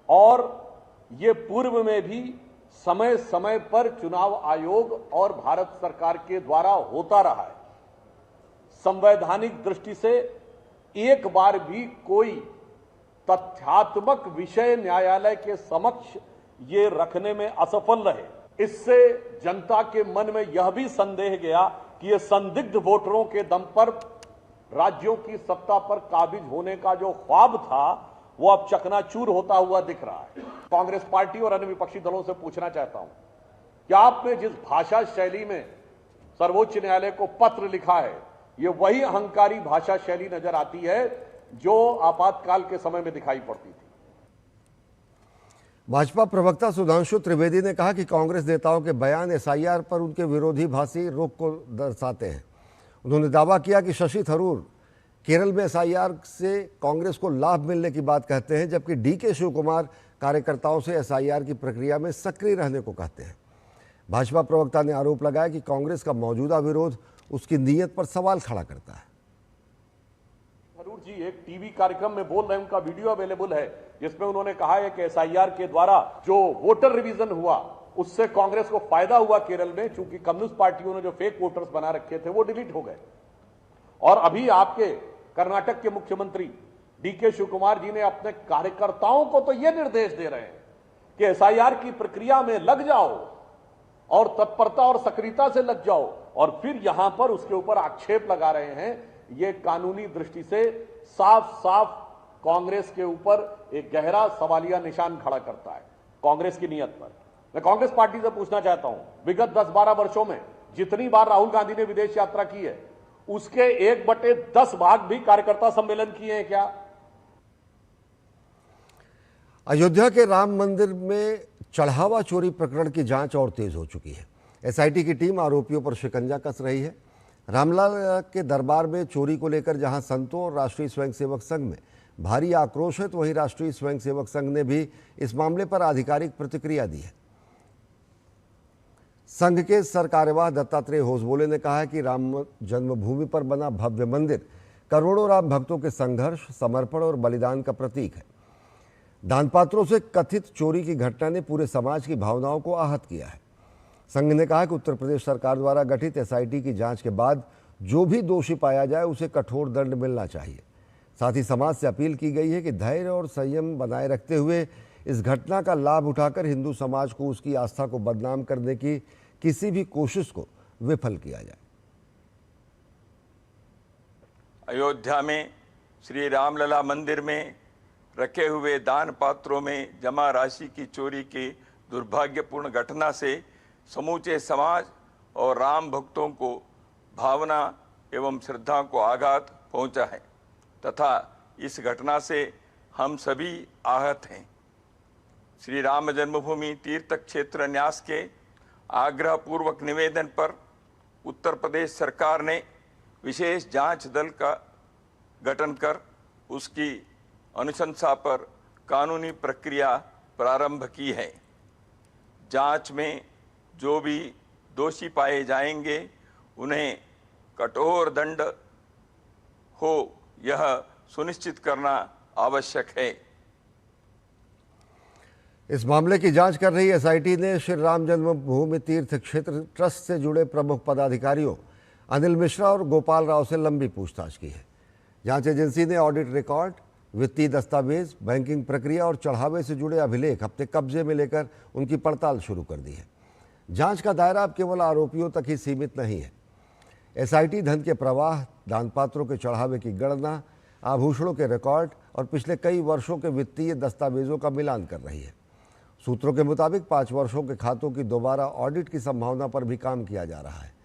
और ये पूर्व में भी समय समय पर चुनाव आयोग और भारत सरकार के द्वारा होता रहा है। संवैधानिक दृष्टि से एक बार भी कोई तथ्यात्मक विषय न्यायालय के समक्ष ये रखने में असफल रहे। इससे जनता के मन में यह भी संदेह गया कि ये संदिग्ध वोटरों के दम पर राज्यों की सत्ता पर काबिज होने का जो ख्वाब था वो अब चकनाचूर होता हुआ दिख रहा है। कांग्रेस पार्टी और अन्य विपक्षी दलों से पूछना चाहता हूं कि आपने जिस भाषा शैली में सर्वोच्च न्यायालय को पत्र लिखा है, ये वही अहंकारी भाषा शैली नजर आती है जो आपातकाल के समय में दिखाई पड़ती थी। भाजपा प्रवक्ता सुधांशु त्रिवेदी ने कहा कि कांग्रेस नेताओं के बयान एसआईआर पर उनके विरोधाभासी रुख को दर्शाते हैं। उन्होंने दावा किया कि शशि थरूर केरल में एसआईआर से कांग्रेस को लाभ मिलने की बात कहते हैं, जबकि डीके शिवकुमार कार्यकर्ताओं से एसआईआर की प्रक्रिया में सक्रिय रहने को कहते हैं। भाजपा प्रवक्ता ने आरोप लगाया कि कांग्रेस का मौजूदा विरोध उसकी नीयत पर सवाल खड़ा करता है। थरूर जी एक टीवी कार्यक्रम में बोल रहे हैं, उनका वीडियो अवेलेबल है, जिसमें उन्होंने कहा है कि एसआईआर के द्वारा जो वोटर रिवीजन हुआ उससे कांग्रेस को फायदा हुआ केरल में, चूंकि कम्युनिस्ट पार्टियों ने जो फेक वोटर्स बना रखे थे वो डिलीट हो गए। और अभी आपके कर्नाटक के मुख्यमंत्री डीके शिवकुमार जी ने अपने कार्यकर्ताओं को तो यह निर्देश दे रहे हैं कि एसआईआर की प्रक्रिया में लग जाओ और तत्परता और सक्रियता से लग जाओ, और फिर यहां पर उसके ऊपर आक्षेप लगा रहे हैं। यह कानूनी दृष्टि से साफ साफ कांग्रेस के ऊपर एक गहरा सवालिया निशान खड़ा करता है कांग्रेस की नीयत पर। मैं कांग्रेस पार्टी से पूछना चाहता हूं, विगत 10-12 वर्षों में जितनी बार राहुल गांधी ने विदेश यात्रा की है उसके 1/10 भाग भी कार्यकर्ता सम्मेलन किए हैं क्या? अयोध्या के राम मंदिर में चढ़ावा चोरी प्रकरण की जांच और तेज हो चुकी है। एसआईटी की टीम आरोपियों पर शिकंजा कस रही है। रामलला के दरबार में चोरी को लेकर जहां संतों और राष्ट्रीय स्वयंसेवक संघ में भारी आक्रोश है, तो वहीं राष्ट्रीय स्वयंसेवक संघ ने भी इस मामले पर आधिकारिक प्रतिक्रिया दी है। संघ के सरकार्यवाह दत्तात्रेय होसबोले ने कहा है कि राम जन्मभूमि पर बना भव्य मंदिर करोड़ों राम भक्तों के संघर्ष, समर्पण और बलिदान का प्रतीक है। दानपात्रों से कथित चोरी की घटना ने पूरे समाज की भावनाओं को आहत किया है। संघ ने कहा कि उत्तर प्रदेश सरकार द्वारा गठित एसआईटी की जांच के बाद जो भी दोषी पाया जाए उसे कठोर दंड मिलना चाहिए। साथ ही समाज से अपील की गई है कि धैर्य और संयम बनाए रखते हुए इस घटना का लाभ उठाकर हिंदू समाज को उसकी आस्था को बदनाम करने की किसी भी कोशिश को विफल किया जाए। अयोध्या में श्री रामलला मंदिर में रखे हुए दान पात्रों में जमा राशि की चोरी की दुर्भाग्यपूर्ण घटना से समूचे समाज और राम भक्तों को भावना एवं श्रद्धा को आघात पहुंचा है तथा इस घटना से हम सभी आहत हैं। श्री राम जन्मभूमि तीर्थ क्षेत्र न्यास के आग्रहपूर्वक निवेदन पर उत्तर प्रदेश सरकार ने विशेष जांच दल का गठन कर उसकी अनुशंसा पर कानूनी प्रक्रिया प्रारंभ की है। जांच में जो भी दोषी पाए जाएंगे उन्हें कठोर दंड हो यह सुनिश्चित करना आवश्यक है। इस मामले की जांच कर रही एसआईटी ने श्री राम जन्मभूमि तीर्थ क्षेत्र ट्रस्ट से जुड़े प्रमुख पदाधिकारियों अनिल मिश्रा और गोपाल राव से लंबी पूछताछ की है। जांच एजेंसी ने ऑडिट रिकॉर्ड, वित्तीय दस्तावेज, बैंकिंग प्रक्रिया और चढ़ावे से जुड़े अभिलेख अपने कब्जे में लेकर उनकी पड़ताल शुरू कर दी है। जांच का दायरा अब केवल आरोपियों तक ही सीमित नहीं है। एसआईटी धन के प्रवाह, दानपात्रों के चढ़ावे की गणना, आभूषणों के रिकॉर्ड और पिछले कई वर्षों के वित्तीय दस्तावेजों का मिलान कर रही है। सूत्रों के मुताबिक 5 वर्षों के खातों की दोबारा ऑडिट की संभावना पर भी काम किया जा रहा है।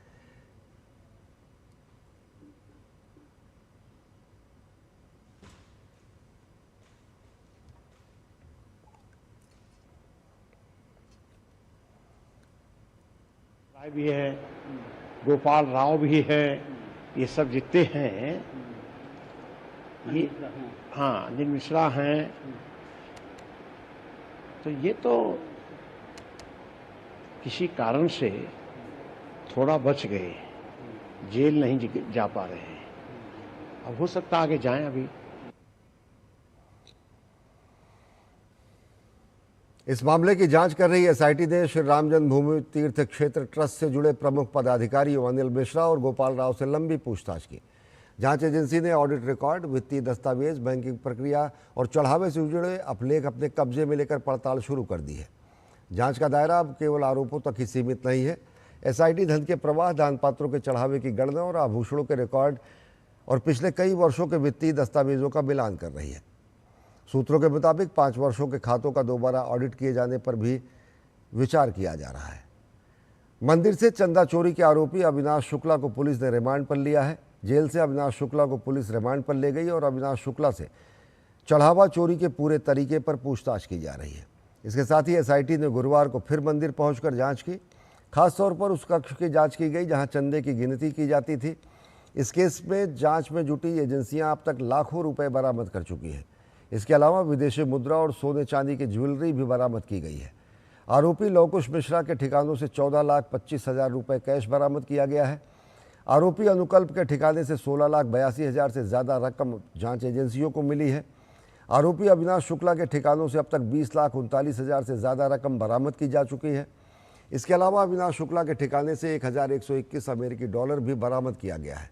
भी है, गोपाल राव भी है, ये सब जितने हैं, ये हाँ अनिल मिश्रा हैं, तो ये तो किसी कारण से थोड़ा बच गए, जेल नहीं जा पा रहे हैं। अब हो सकता आगे जाएं। अभी इस मामले की जांच कर रही एसआईटी ने श्री राम जन्मभूमि तीर्थ क्षेत्र ट्रस्ट से जुड़े प्रमुख पदाधिकारियों अनिल मिश्रा और गोपाल राव से लंबी पूछताछ की। जांच एजेंसी ने ऑडिट रिकॉर्ड, वित्तीय दस्तावेज, बैंकिंग प्रक्रिया और चढ़ावे से जुड़े अभिलेख अपने कब्जे में लेकर पड़ताल शुरू कर दी है। जांच का दायरा अब केवल आरोपों तक ही सीमित नहीं है। एसआईटी धन के प्रवाह, दानपात्रों के चढ़ावे की गणना और आभूषणों के रिकॉर्ड और पिछले कई वर्षों के वित्तीय दस्तावेजों का मिलान कर रही है। सूत्रों के मुताबिक 5 वर्षों के खातों का दोबारा ऑडिट किए जाने पर भी विचार किया जा रहा है। मंदिर से चंदा चोरी के आरोपी अविनाश शुक्ला को पुलिस ने रिमांड पर लिया है। जेल से अविनाश शुक्ला को पुलिस रिमांड पर ले गई और अविनाश शुक्ला से चढ़ावा चोरी के पूरे तरीके पर पूछताछ की जा रही है। इसके साथ ही एसआईटी ने गुरुवार को फिर मंदिर पहुंचकर जांच की। खासतौर पर उस कक्ष की जांच की गई जहां चंदे की गिनती की जाती थी। इस केस में जांच में जुटी एजेंसियां अब तक लाखों रुपए बरामद कर चुकी हैं। इसके अलावा विदेशी मुद्रा और सोने चांदी की ज्वेलरी भी बरामद की गई है। आरोपी लवकुश मिश्रा के ठिकानों से 14,25,000 रुपये कैश बरामद किया गया है। आरोपी अनुकल्प के ठिकाने से 16,82,000 से ज़्यादा रकम जांच एजेंसियों को मिली है। आरोपी अविनाश शुक्ला के ठिकानों से अब तक 20,39,000 से ज़्यादा रकम बरामद की जा चुकी है। इसके अलावा अविनाश शुक्ला के ठिकाने से 1,121 अमेरिकी डॉलर भी बरामद किया गया है।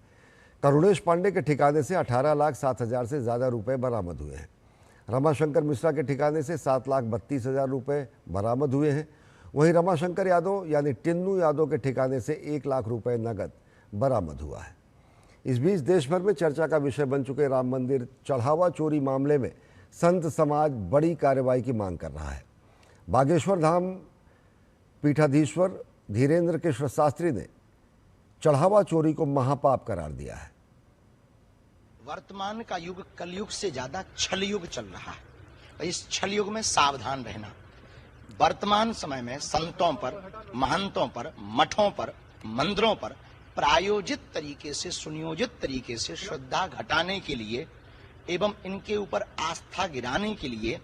करुणेश पांडे के ठिकाने से 18,07,000 से ज़्यादा रुपये बरामद हुए हैं। रमाशंकर मिश्रा के ठिकाने से 7,32,000 रुपये बरामद हुए हैं। वहीं रमाशंकर यादव यानी टिन्नू यादव के ठिकाने से 1 लाख रुपये नगद बरामद हुआ है। इस बीच देश भर में चर्चा का विषय बन चुके राम मंदिर चढ़ावा चोरी मामले में संत समाज बड़ी कार्रवाई की मांग कर रहा है। बागेश्वर धाम पीठाधीश्वर धीरेन्द्र कृष्ण शास्त्री ने चढ़ावा चोरी को महापाप करार दिया है। वर्तमान का युग कलयुग से ज्यादा छल युग चल रहा है। इस छल युग में सावधान रहना। वर्तमान समय में संतों पर, महंतों पर, मठों पर, मंदिरों पर प्रायोजित तरीके से, सुनियोजित तरीके से श्रद्धा घटाने के लिए एवं इनके ऊपर आस्था गिराने के लिए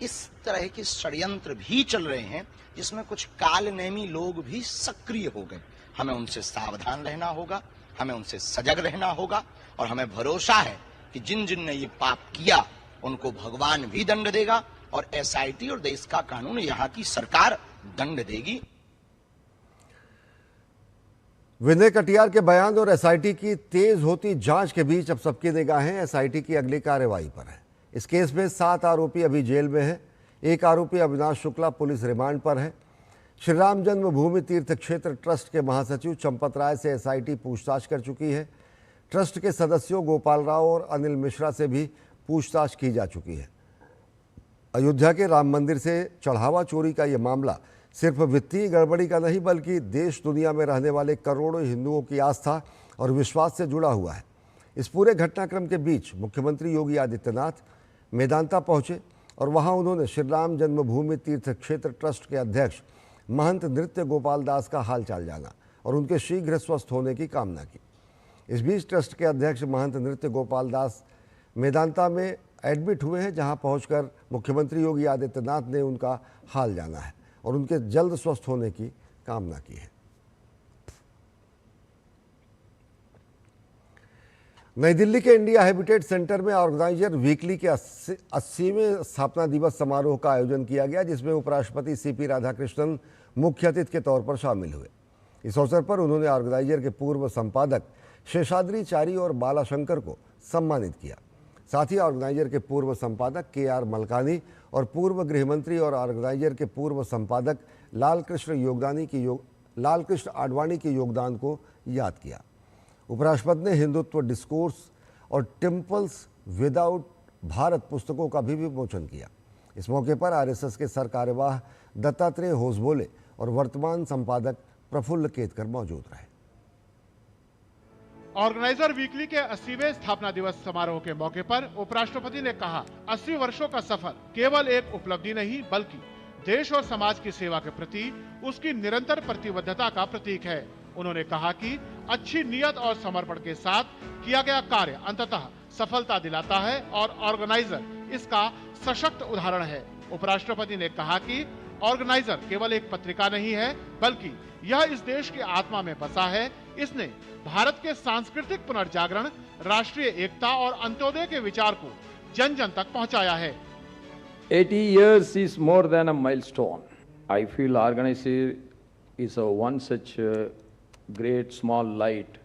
इस तरह के षड्यंत्र भी चल रहे हैं, जिसमें कुछ कालनेमी लोग भी सक्रिय हो गए। हमें उनसे सावधान रहना होगा, हमें उनसे सजग रहना होगा और हमें भरोसा है कि जिन जिन ने ये पाप किया उनको भगवान भी दंड देगा और एसआईटी और देश का कानून, यहाँ की सरकार दंड देगी। विनय कटियार के बयान और एसआईटी की तेज होती जांच के बीच अब सबकी निगाहें एसआईटी की अगली कार्रवाई पर है। इस केस में 7 आरोपी अभी जेल में हैं। एक आरोपी अविनाश शुक्ला पुलिस रिमांड पर है। श्री राम जन्मभूमि तीर्थ क्षेत्र ट्रस्ट के महासचिव चंपत राय से एसआईटी पूछताछ कर चुकी है। ट्रस्ट के सदस्यों गोपाल राव और अनिल मिश्रा से भी पूछताछ की जा चुकी है। अयोध्या के राम मंदिर से चढ़ावा चोरी का यह मामला सिर्फ वित्तीय गड़बड़ी का नहीं बल्कि देश दुनिया में रहने वाले करोड़ों हिंदुओं की आस्था और विश्वास से जुड़ा हुआ है। इस पूरे घटनाक्रम के बीच मुख्यमंत्री योगी आदित्यनाथ मेदांता पहुंचे और वहां उन्होंने श्री राम जन्मभूमि तीर्थ क्षेत्र ट्रस्ट के अध्यक्ष महंत नृत्य गोपाल दास का हालचाल जाना और उनके शीघ्र स्वस्थ होने की कामना की। इस बीच ट्रस्ट के अध्यक्ष महंत नृत्य गोपाल दास मेदांता में एडमिट हुए हैं, जहां पहुंचकर मुख्यमंत्री योगी आदित्यनाथ ने उनका हाल जाना है और उनके जल्द स्वस्थ होने की कामना की है। नई दिल्ली के इंडिया हैबिटेट सेंटर में ऑर्गेनाइजर वीकली के 80वें स्थापना दिवस समारोह का आयोजन किया गया, जिसमें उपराष्ट्रपति सीपी राधाकृष्णन मुख्य अतिथि के तौर पर शामिल हुए। इस अवसर पर उन्होंने ऑर्गेनाइजर के पूर्व संपादक शेषाद्री और बालाशंकर को सम्मानित किया। साथ ही ऑर्गेनाइजर के पूर्व संपादक KR मलकानी और पूर्व गृहमंत्री और ऑर्गेनाइजर के पूर्व संपादक लालकृष्ण आडवाणी के योगदान को याद किया। उपराष्ट्रपति ने हिंदुत्व डिस्कोर्स और टेम्पल्स विदाउट भारत पुस्तकों का भी विमोचन किया। इस मौके पर RSS के सर कार्यवाह दत्तात्रेय होसबोले और वर्तमान संपादक प्रफुल्ल केतकर मौजूद रहे। ऑर्गेनाइजर वीकली के 80वें स्थापना दिवस समारोह के मौके पर उपराष्ट्रपति ने कहा, 80 वर्षों का सफर केवल एक उपलब्धि नहीं बल्कि देश और समाज की सेवा के प्रति उसकी निरंतर प्रतिबद्धता का प्रतीक है। उन्होंने कहा कि अच्छी नियत और समर्पण के साथ किया गया कार्य अंततः सफलता दिलाता है और ऑर्गेनाइजर इसका सशक्त उदाहरण है। उपराष्ट्रपति ने कहा कि ऑर्गेनाइजर केवल एक पत्रिका नहीं है बल्कि यह इस देश की आत्मा में बसा है। इसने भारत के सांस्कृतिक पुनर्जागरण, राष्ट्रीय एकता और अंत्योदय के विचार को जन जन तक पहुंचाया है। 80 years is more than a milestone. I feel organizer is one such great small light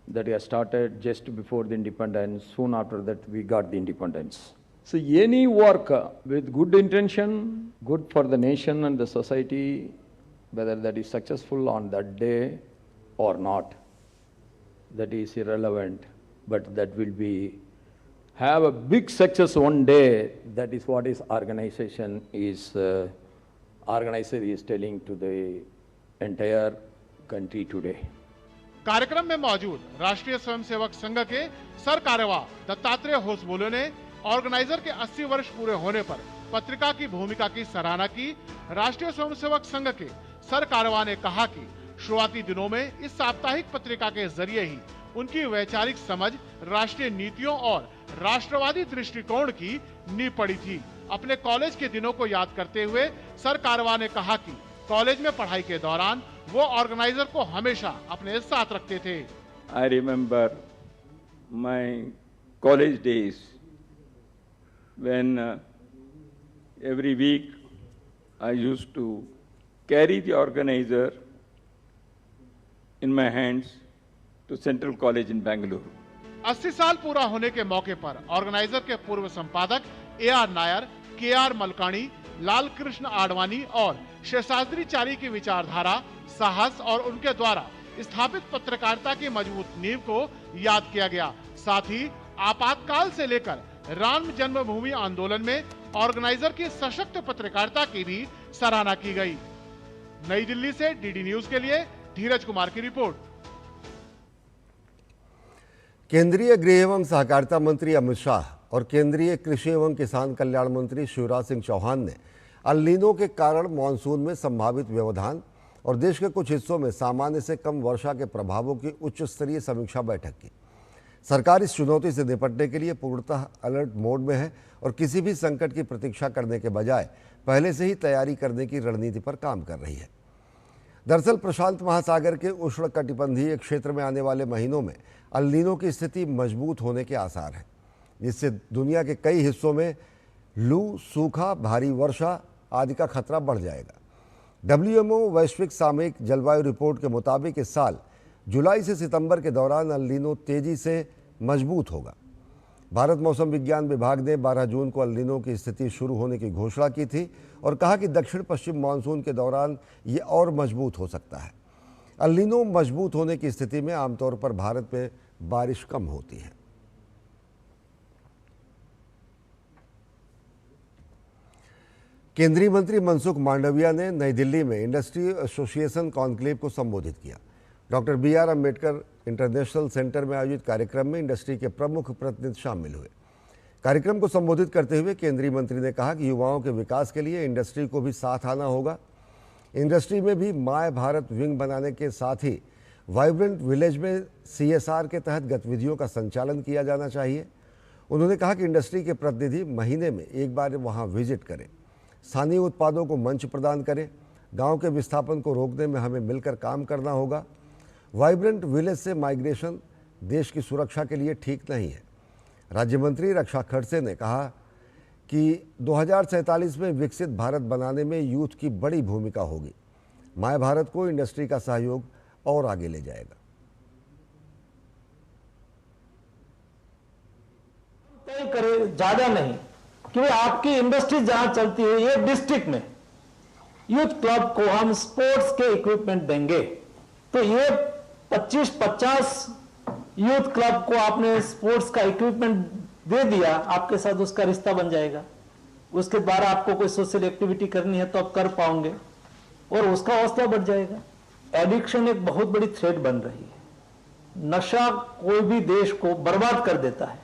that has started just before the independence. Soon after that we got the independence. So any work with good intention, good for the nation and the society, whether that is successful on that day or not, that is irrelevant, but that will be have a big success one day. That is what is organization is organizer is telling to the entire country today. कार्यक्रम में मौजूद राष्ट्रीय स्वयंसेवक संघ के sir कार्यवाह दत्तात्रेय होसबोले ने organiser के 80 वर्ष पूरे होने पर पत्रिका की भूमिका की सराहना की। राष्ट्रीय स्वयंसेवक संघ के सर कार्यवाह ने कहा कि शुरुआती दिनों में इस साप्ताहिक पत्रिका के जरिए ही उनकी वैचारिक समझ, राष्ट्रीय नीतियों और राष्ट्रवादी दृष्टिकोण की नींव पड़ी थी। अपने कॉलेज के दिनों को याद करते हुए सर कार्यवाह ने कहा कि कॉलेज में पढ़ाई के दौरान वो ऑर्गेनाइजर को हमेशा अपने साथ रखते थे। I remember my college days when every week I used to carry the organizer in my hands to Central College in Bangalore. 80 साल पूरा होने के मौके पर ऑर्गेनाइजर के पूर्व संपादक AR नायर, KR मलकानी, लालकृष्ण आडवाणी और शेषाद्री की विचारधारा, साहस और उनके द्वारा स्थापित पत्रकारिता की मजबूत नींव को याद किया गया। साथ ही आपातकाल से लेकर राम जन्मभूमि आंदोलन में ऑर्गेनाइजर की सशक्त पत्रकारिता की भी सराहना की गई। नई दिल्ली से DD न्यूज के लिए धीरज कुमार की रिपोर्ट। केंद्रीय गृह एवं सहकारिता मंत्री अमित शाह और केंद्रीय कृषि एवं किसान कल्याण मंत्री शिवराज सिंह चौहान ने अल नीनो के कारण मानसून में संभावित व्यवधान और देश के कुछ हिस्सों में सामान्य से कम वर्षा के प्रभावों की उच्च स्तरीय समीक्षा बैठक की। सरकार इस चुनौती से निपटने के लिए पूर्णतः अलर्ट मोड में है और किसी भी संकट की प्रतीक्षा करने के बजाय पहले से ही तैयारी करने की रणनीति पर काम कर रही है। दरअसल प्रशांत महासागर के उष्णकटिबंधीय क्षेत्र में आने वाले महीनों में अल नीनो की स्थिति मजबूत होने के आसार हैं, जिससे दुनिया के कई हिस्सों में लू, सूखा, भारी वर्षा आदि का खतरा बढ़ जाएगा। WMO वैश्विक सामयिक जलवायु रिपोर्ट के मुताबिक इस साल जुलाई से सितंबर के दौरान अल नीनो तेजी से मजबूत होगा। भारत मौसम विज्ञान विभाग ने 12 जून को अल नीनो की स्थिति शुरू होने की घोषणा की थी और कहा कि दक्षिण पश्चिम मानसून के दौरान ये और मजबूत हो सकता है। अल नीनो मजबूत होने की स्थिति में आमतौर पर भारत में बारिश कम होती है। केंद्रीय मंत्री मनसुख मांडविया ने नई दिल्ली में इंडस्ट्री एसोसिएशन कॉन्क्लेव को संबोधित किया। Doctor BR Ambedkar international centre में आयोजित कार्यक्रम में इंडस्ट्री के प्रमुख प्रतिनिधि शामिल हुए। कार्यक्रम को संबोधित करते हुए केंद्रीय मंत्री ने कहा कि युवाओं के विकास के लिए इंडस्ट्री को भी साथ आना होगा। इंडस्ट्री में भी माय भारत विंग बनाने के साथ ही वाइब्रेंट विलेज में CSR के तहत गतिविधियों का संचालन किया जाना चाहिए। उन्होंने कहा कि इंडस्ट्री के प्रतिनिधि महीने में एक बार वहां विजिट करें, स्थानीय उत्पादों को मंच प्रदान करें। गांव के विस्थापन को रोकने में हमें मिलकर काम करना होगा। वाइब्रेंट विलेज से माइग्रेशन देश की सुरक्षा के लिए ठीक नहीं है। राज्य मंत्री रक्षा खड़से ने कहा कि 2047 में विकसित भारत बनाने में यूथ की बड़ी भूमिका होगी। माय भारत को इंडस्ट्री का सहयोग और आगे ले जाएगा। तय करे ज्यादा नहीं, क्योंकि आपकी इंडस्ट्री जहां चलती है, ये डिस्ट्रिक्ट में यूथ क्लब को हम स्पोर्ट्स के इक्विपमेंट देंगे, तो ये 25-50 यूथ क्लब को आपने स्पोर्ट्स का इक्विपमेंट दे दिया, आपके साथ उसका रिश्ता बन जाएगा। उसके द्वारा आपको कोई सोशल एक्टिविटी करनी है तो आप कर पाओगे और उसका हौसला बढ़ जाएगा। एडिक्शन एक बहुत बड़ी थ्रेट बन रही है। नशा कोई भी देश को बर्बाद कर देता है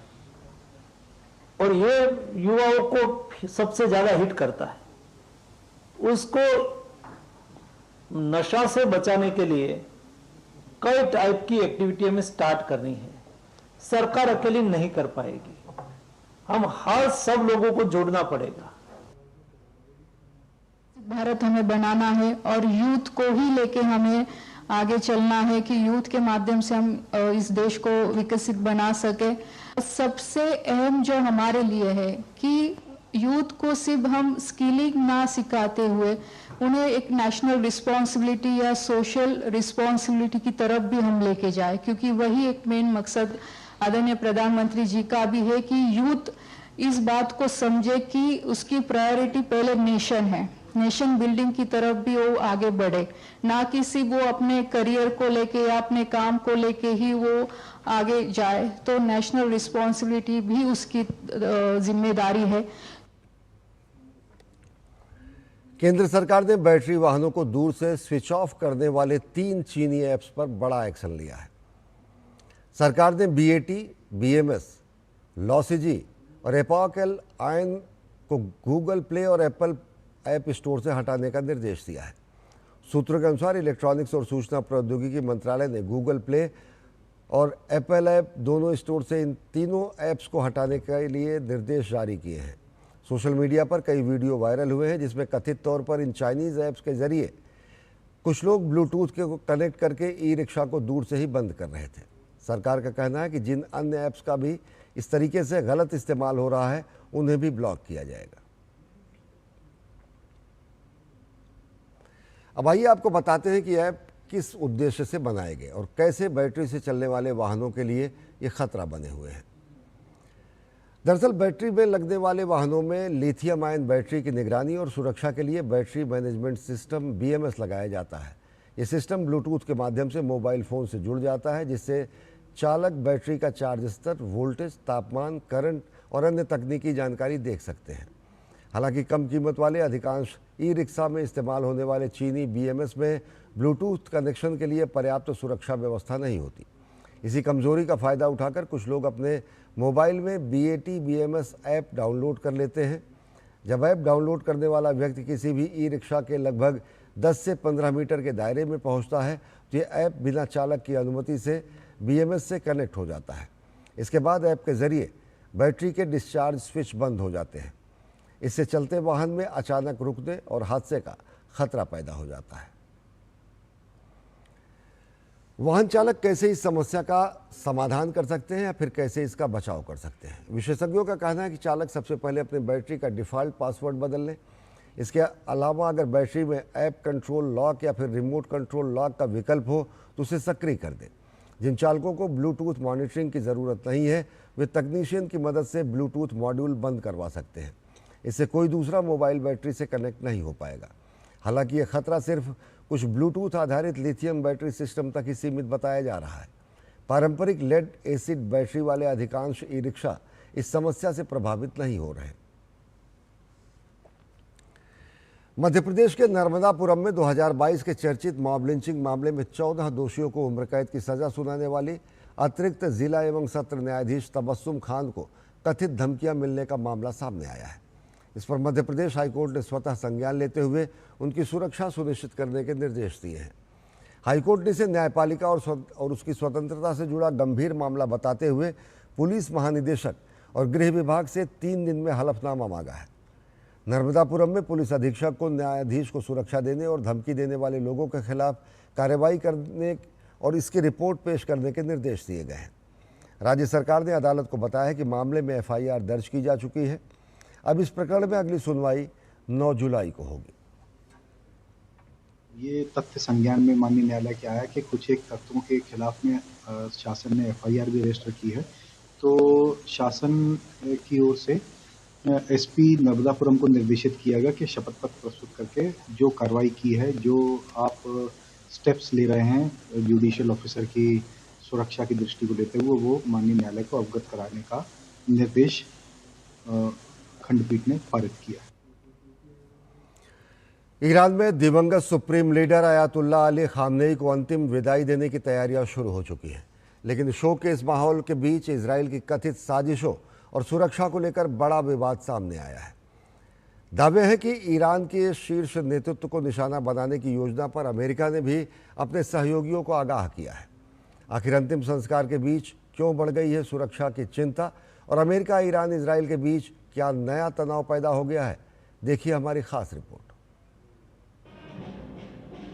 और ये युवाओं को सबसे ज्यादा हिट करता है। उसको नशा से बचाने के लिए कई टाइप की एक्टिविटी हमें स्टार्ट करनी है। सरकार अकेली नहीं कर पाएगी, हम हर सब लोगों को जोड़ना पड़ेगा। भारत हमें बनाना है और यूथ को ही लेके हमें आगे चलना है कि यूथ के माध्यम से हम इस देश को विकसित बना सके। सबसे अहम जो हमारे लिए है कि यूथ को सिर्फ हम स्किलिंग ना सिखाते हुए उन्हें एक नेशनल रिस्पॉन्सिबिलिटी या सोशल रिस्पॉन्सिबिलिटी की तरफ भी हम लेके जाए, क्योंकि वही एक मेन मकसद आदरणीय प्रधानमंत्री जी का भी है कि यूथ इस बात को समझे कि उसकी प्रायोरिटी पहले नेशन है, नेशन बिल्डिंग की तरफ भी वो आगे बढ़े, ना कि सिर्फ वो अपने करियर को लेके या अपने काम को लेके ही वो आगे जाए। तो नेशनल रिस्पॉन्सिबिलिटी भी उसकी जिम्मेदारी है। केंद्र सरकार ने बैटरी वाहनों को दूर से स्विच ऑफ करने वाले 3 चीनी ऐप्स पर बड़ा एक्शन लिया है। सरकार ने BAT, BMS, लॉसिजी और एपॉकेल आयन को गूगल प्ले और एप्पल ऐप स्टोर से हटाने का निर्देश दिया है। सूत्रों के अनुसार इलेक्ट्रॉनिक्स और सूचना प्रौद्योगिकी मंत्रालय ने गूगल प्ले और एप्पल ऐप दोनों स्टोर से इन तीनों ऐप्स को हटाने के लिए निर्देश जारी किए हैं। सोशल मीडिया पर कई वीडियो वायरल हुए हैं जिसमें कथित तौर पर इन चाइनीज़ ऐप्स के जरिए कुछ लोग ब्लूटूथ के को कनेक्ट करके ई-रिक्शा को दूर से ही बंद कर रहे थे। सरकार का कहना है कि जिन अन्य ऐप्स का भी इस तरीके से गलत इस्तेमाल हो रहा है उन्हें भी ब्लॉक किया जाएगा। अब आइए आपको बताते हैं कि ऐप किस उद्देश्य से बनाए गए और कैसे बैटरी से चलने वाले वाहनों के लिए ये खतरा बने हुए हैं। दरअसल बैटरी में लगने वाले वाहनों में लिथियम आयन बैटरी की निगरानी और सुरक्षा के लिए बैटरी मैनेजमेंट सिस्टम BMS लगाया जाता है। ये सिस्टम ब्लूटूथ के माध्यम से मोबाइल फ़ोन से जुड़ जाता है, जिससे चालक बैटरी का चार्ज स्तर, वोल्टेज, तापमान, करंट और अन्य तकनीकी जानकारी देख सकते हैं। हालांकि कम कीमत वाले अधिकांश ई-रिक्शा में इस्तेमाल होने वाले चीनी BMS में ब्लूटूथ कनेक्शन के लिए पर्याप्त सुरक्षा व्यवस्था नहीं होती। इसी कमजोरी का फ़ायदा उठाकर कुछ लोग अपने मोबाइल में BAT BMS ऐप डाउनलोड कर लेते हैं। जब ऐप डाउनलोड करने वाला व्यक्ति किसी भी ई-रिक्शा के लगभग 10 से 15 मीटर के दायरे में पहुंचता है तो ये ऐप बिना चालक की अनुमति से BMS से कनेक्ट हो जाता है। इसके बाद ऐप के ज़रिए बैटरी के डिस्चार्ज स्विच बंद हो जाते हैं। इससे चलते वाहन में अचानक रुकने और हादसे का खतरा पैदा हो जाता है। वाहन चालक कैसे इस समस्या का समाधान कर सकते हैं या फिर कैसे इसका बचाव कर सकते हैं? विशेषज्ञों का कहना है कि चालक सबसे पहले अपने बैटरी का डिफ़ॉल्ट पासवर्ड बदल लें। इसके अलावा अगर बैटरी में ऐप कंट्रोल लॉक या फिर रिमोट कंट्रोल लॉक का विकल्प हो तो उसे सक्रिय कर दें। जिन चालकों को ब्लूटूथ मॉनिटरिंग की ज़रूरत नहीं है वे तकनीशियन की मदद से ब्लूटूथ मॉड्यूल बंद करवा सकते हैं। इससे कोई दूसरा मोबाइल बैटरी से कनेक्ट नहीं हो पाएगा। हालांकि यह खतरा सिर्फ कुछ ब्लूटूथ आधारित लिथियम बैटरी सिस्टम तक ही सीमित बताया जा रहा है। पारंपरिक लेड एसिड बैटरी वाले अधिकांश ई-रिक्शा इस समस्या से प्रभावित नहीं हो रहे। मध्य प्रदेश के नर्मदापुरम में 2022 के चर्चित मॉब लिंचिंग मामले में 14 दोषियों को उम्र कैद की सजा सुनाने वाली अतिरिक्त जिला एवं सत्र न्यायाधीश तबस्सुम खान को कथित धमकियां मिलने का मामला सामने आया है। इस पर मध्य प्रदेश हाईकोर्ट ने स्वतः संज्ञान लेते हुए उनकी सुरक्षा सुनिश्चित करने के निर्देश दिए हैं। हाईकोर्ट ने इसे न्यायपालिका और उसकी स्वतंत्रता से जुड़ा गंभीर मामला बताते हुए पुलिस महानिदेशक और गृह विभाग से 3 दिन में हलफनामा मांगा है। नर्मदापुरम में पुलिस अधीक्षक को न्यायाधीश को सुरक्षा देने और धमकी देने वाले लोगों के खिलाफ कार्रवाई करने और इसकी रिपोर्ट पेश करने के निर्देश दिए गए हैं। राज्य सरकार ने अदालत को बताया है कि मामले में एफआईआर दर्ज की जा चुकी है। अब इस प्रकरण में अगली सुनवाई 9 जुलाई को होगी। ये तथ्य संज्ञान में माननीय न्यायालय के आया कि कुछ एक तत्वों के खिलाफ में शासन ने एफआईआर भी रजिस्टर की है। तो शासन की ओर से एसपी नर्मदापुरम को निर्देशित किया गया कि शपथ पत्र प्रस्तुत करके जो कार्रवाई की है, जो आप स्टेप्स ले रहे हैं जुडिशियल ऑफिसर की सुरक्षा की दृष्टि को लेते हुए, वो माननीय न्यायालय को अवगत कराने का निर्देश खंडपीठ ने पारित किया। ईरान में दिवंगत supreme leader Ayatollah Ali Khamenei को अंतिम विदाई देने की तैयारियां शुरू हो चुकी हैं, लेकिन शोक के इस माहौल के बीच इजराइल की कथित साजिशों और सुरक्षा को लेकर बड़ा विवाद सामने आया है। दावे हैं कि ईरान के शीर्ष नेतृत्व को निशाना बनाने की योजना पर अमेरिका ने भी अपने सहयोगियों को आगाह किया है। आखिर अंतिम संस्कार के बीच क्यों बढ़ गई है सुरक्षा की चिंता, और अमेरिका, ईरान, इजराइल के बीच क्या नया तनाव पैदा हो गया है? देखिए हमारी खास रिपोर्ट।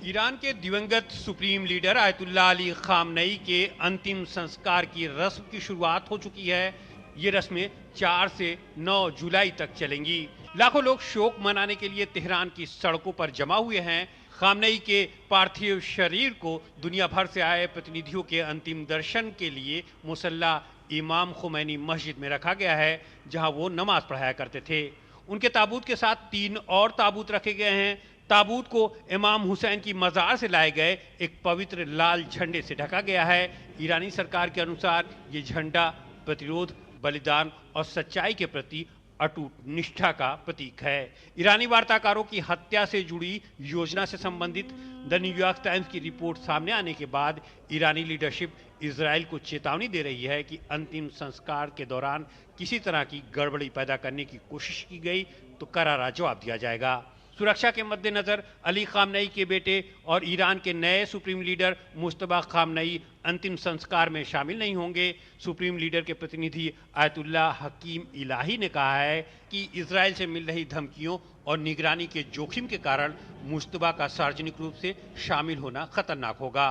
ईरान के दिवंगत supreme leader Ayatollah Ali Khamenei के अंतिम संस्कार की रस्म की शुरुआत हो चुकी है। ये रस्में 4 से 9 जुलाई तक चलेंगी। लाखों लोग शोक मनाने के लिए तेहरान की सड़कों पर जमा हुए हैं। खामनेई के पार्थिव शरीर को दुनिया भर से आए प्रतिनिधियों के अंतिम दर्शन के लिए मुसल्ला इमाम खुमैनी मस्जिद में रखा गया है, जहां वो नमाज पढ़ाया करते थे। उनके ताबूत के साथ 3 और ताबूत रखे गए हैं। ताबूत को इमाम हुसैन की मज़ार से लाए गए एक पवित्र लाल झंडे से ढका गया है। ईरानी सरकार के अनुसार ये झंडा प्रतिरोध, बलिदान और सच्चाई के प्रति अटूट निष्ठा का प्रतीक है। ईरानी वार्ताकारों की हत्या से जुड़ी योजना से संबंधित द न्यूयॉर्क टाइम्स की रिपोर्ट सामने आने के बाद ईरानी लीडरशिप इजराइल को चेतावनी दे रही है कि अंतिम संस्कार के दौरान किसी तरह की गड़बड़ी पैदा करने की कोशिश की गई तो करारा जवाब दिया जाएगा। सुरक्षा के मद्देनजर अली खामनेई के बेटे और ईरान के नए सुप्रीम लीडर मुस्तफा खामनेई अंतिम संस्कार में शामिल नहीं होंगे। सुप्रीम लीडर के प्रतिनिधि आयतुल्लाह हकीम इलाही ने कहा है कि इजराइल से मिल रही धमकियों और निगरानी के जोखिम के कारण मुस्तफा का सार्वजनिक रूप से शामिल होना खतरनाक होगा।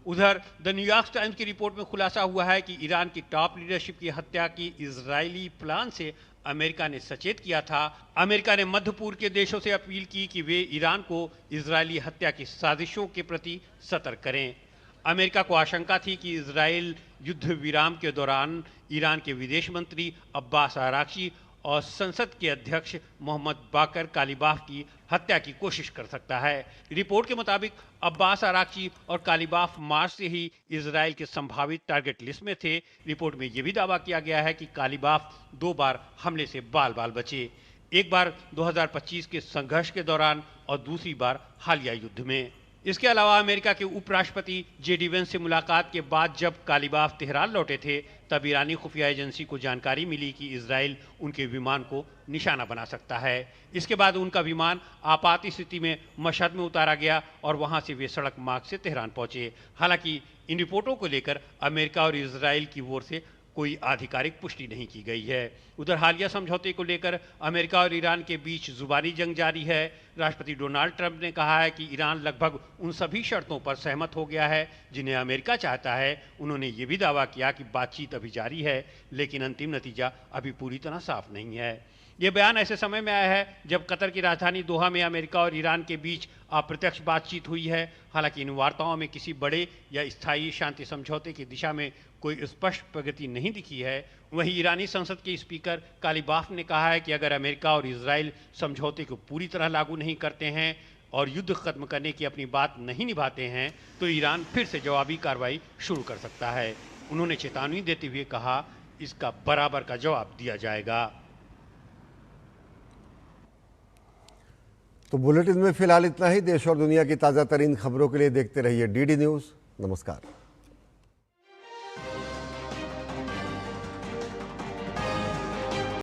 उधर द न्यूयॉर्क टाइम्स की रिपोर्ट में खुलासा हुआ है कि ईरान की टॉप लीडरशिप की हत्या की इजरायली प्लान से अमेरिका ने सचेत किया था। अमेरिका ने मध्य पूर्व के देशों से अपील की कि वे ईरान को इजरायली हत्या की साजिशों के प्रति सतर्क करें। अमेरिका को आशंका थी कि इजराइल युद्ध विराम के दौरान ईरान के विदेश मंत्री अब्बास अराक्ची और संसद के अध्यक्ष मोहम्मद बाकर कालिबाफ की हत्या की कोशिश कर सकता है। रिपोर्ट के मुताबिक अब्बास अराक्ची और कालिबाफ मार्च से ही इजराइल के संभावित टारगेट लिस्ट में थे। रिपोर्ट में यह भी दावा किया गया है कि कालिबाफ 2 बार हमले से बाल बाल बचे, एक बार 2025 के संघर्ष के दौरान और दूसरी बार हालिया युद्ध में। इसके अलावा अमेरिका के उपराष्ट्रपति जेडी वेंस से मुलाकात के बाद जब कालिबाफ तेहरान लौटे थे, तब ईरानी खुफिया एजेंसी को जानकारी मिली कि इजराइल उनके विमान को निशाना बना सकता है। इसके बाद उनका विमान आपात स्थिति में मशहद में उतारा गया और वहां से वे सड़क मार्ग से तेहरान पहुंचे। हालांकि इन रिपोर्टों को लेकर अमेरिका और इजराइल की ओर से कोई आधिकारिक पुष्टि नहीं की गई है। उधर हालिया समझौते को लेकर अमेरिका और ईरान के बीच जुबानी जंग जारी है। राष्ट्रपति डोनाल्ड ट्रंप ने कहा है कि ईरान लगभग उन सभी शर्तों पर सहमत हो गया है जिन्हें अमेरिका चाहता है। उन्होंने ये भी दावा किया कि बातचीत अभी जारी है, लेकिन अंतिम नतीजा अभी पूरी तरह साफ नहीं है। ये बयान ऐसे समय में आया है जब कतर की राजधानी दोहा में अमेरिका और ईरान के बीच अप्रत्यक्ष बातचीत हुई है। हालांकि इन वार्ताओं में किसी बड़े या स्थायी शांति समझौते की दिशा में कोई स्पष्ट प्रगति नहीं दिखी है। वहीं ईरानी संसद के स्पीकर कालिबाफ ने कहा है कि अगर अमेरिका और इजराइल समझौते को पूरी तरह लागू नहीं करते हैं और युद्ध खत्म करने की अपनी बात नहीं निभाते हैं तो ईरान फिर से जवाबी कार्रवाई शुरू कर सकता है। उन्होंने चेतावनी देते हुए कहा, इसका बराबर का जवाब दिया जाएगा। तो बुलेटिन में फिलहाल इतना ही। देश और दुनिया की ताज़ा तरीन खबरों के लिए देखते रहिए डीडी न्यूज़। नमस्कार।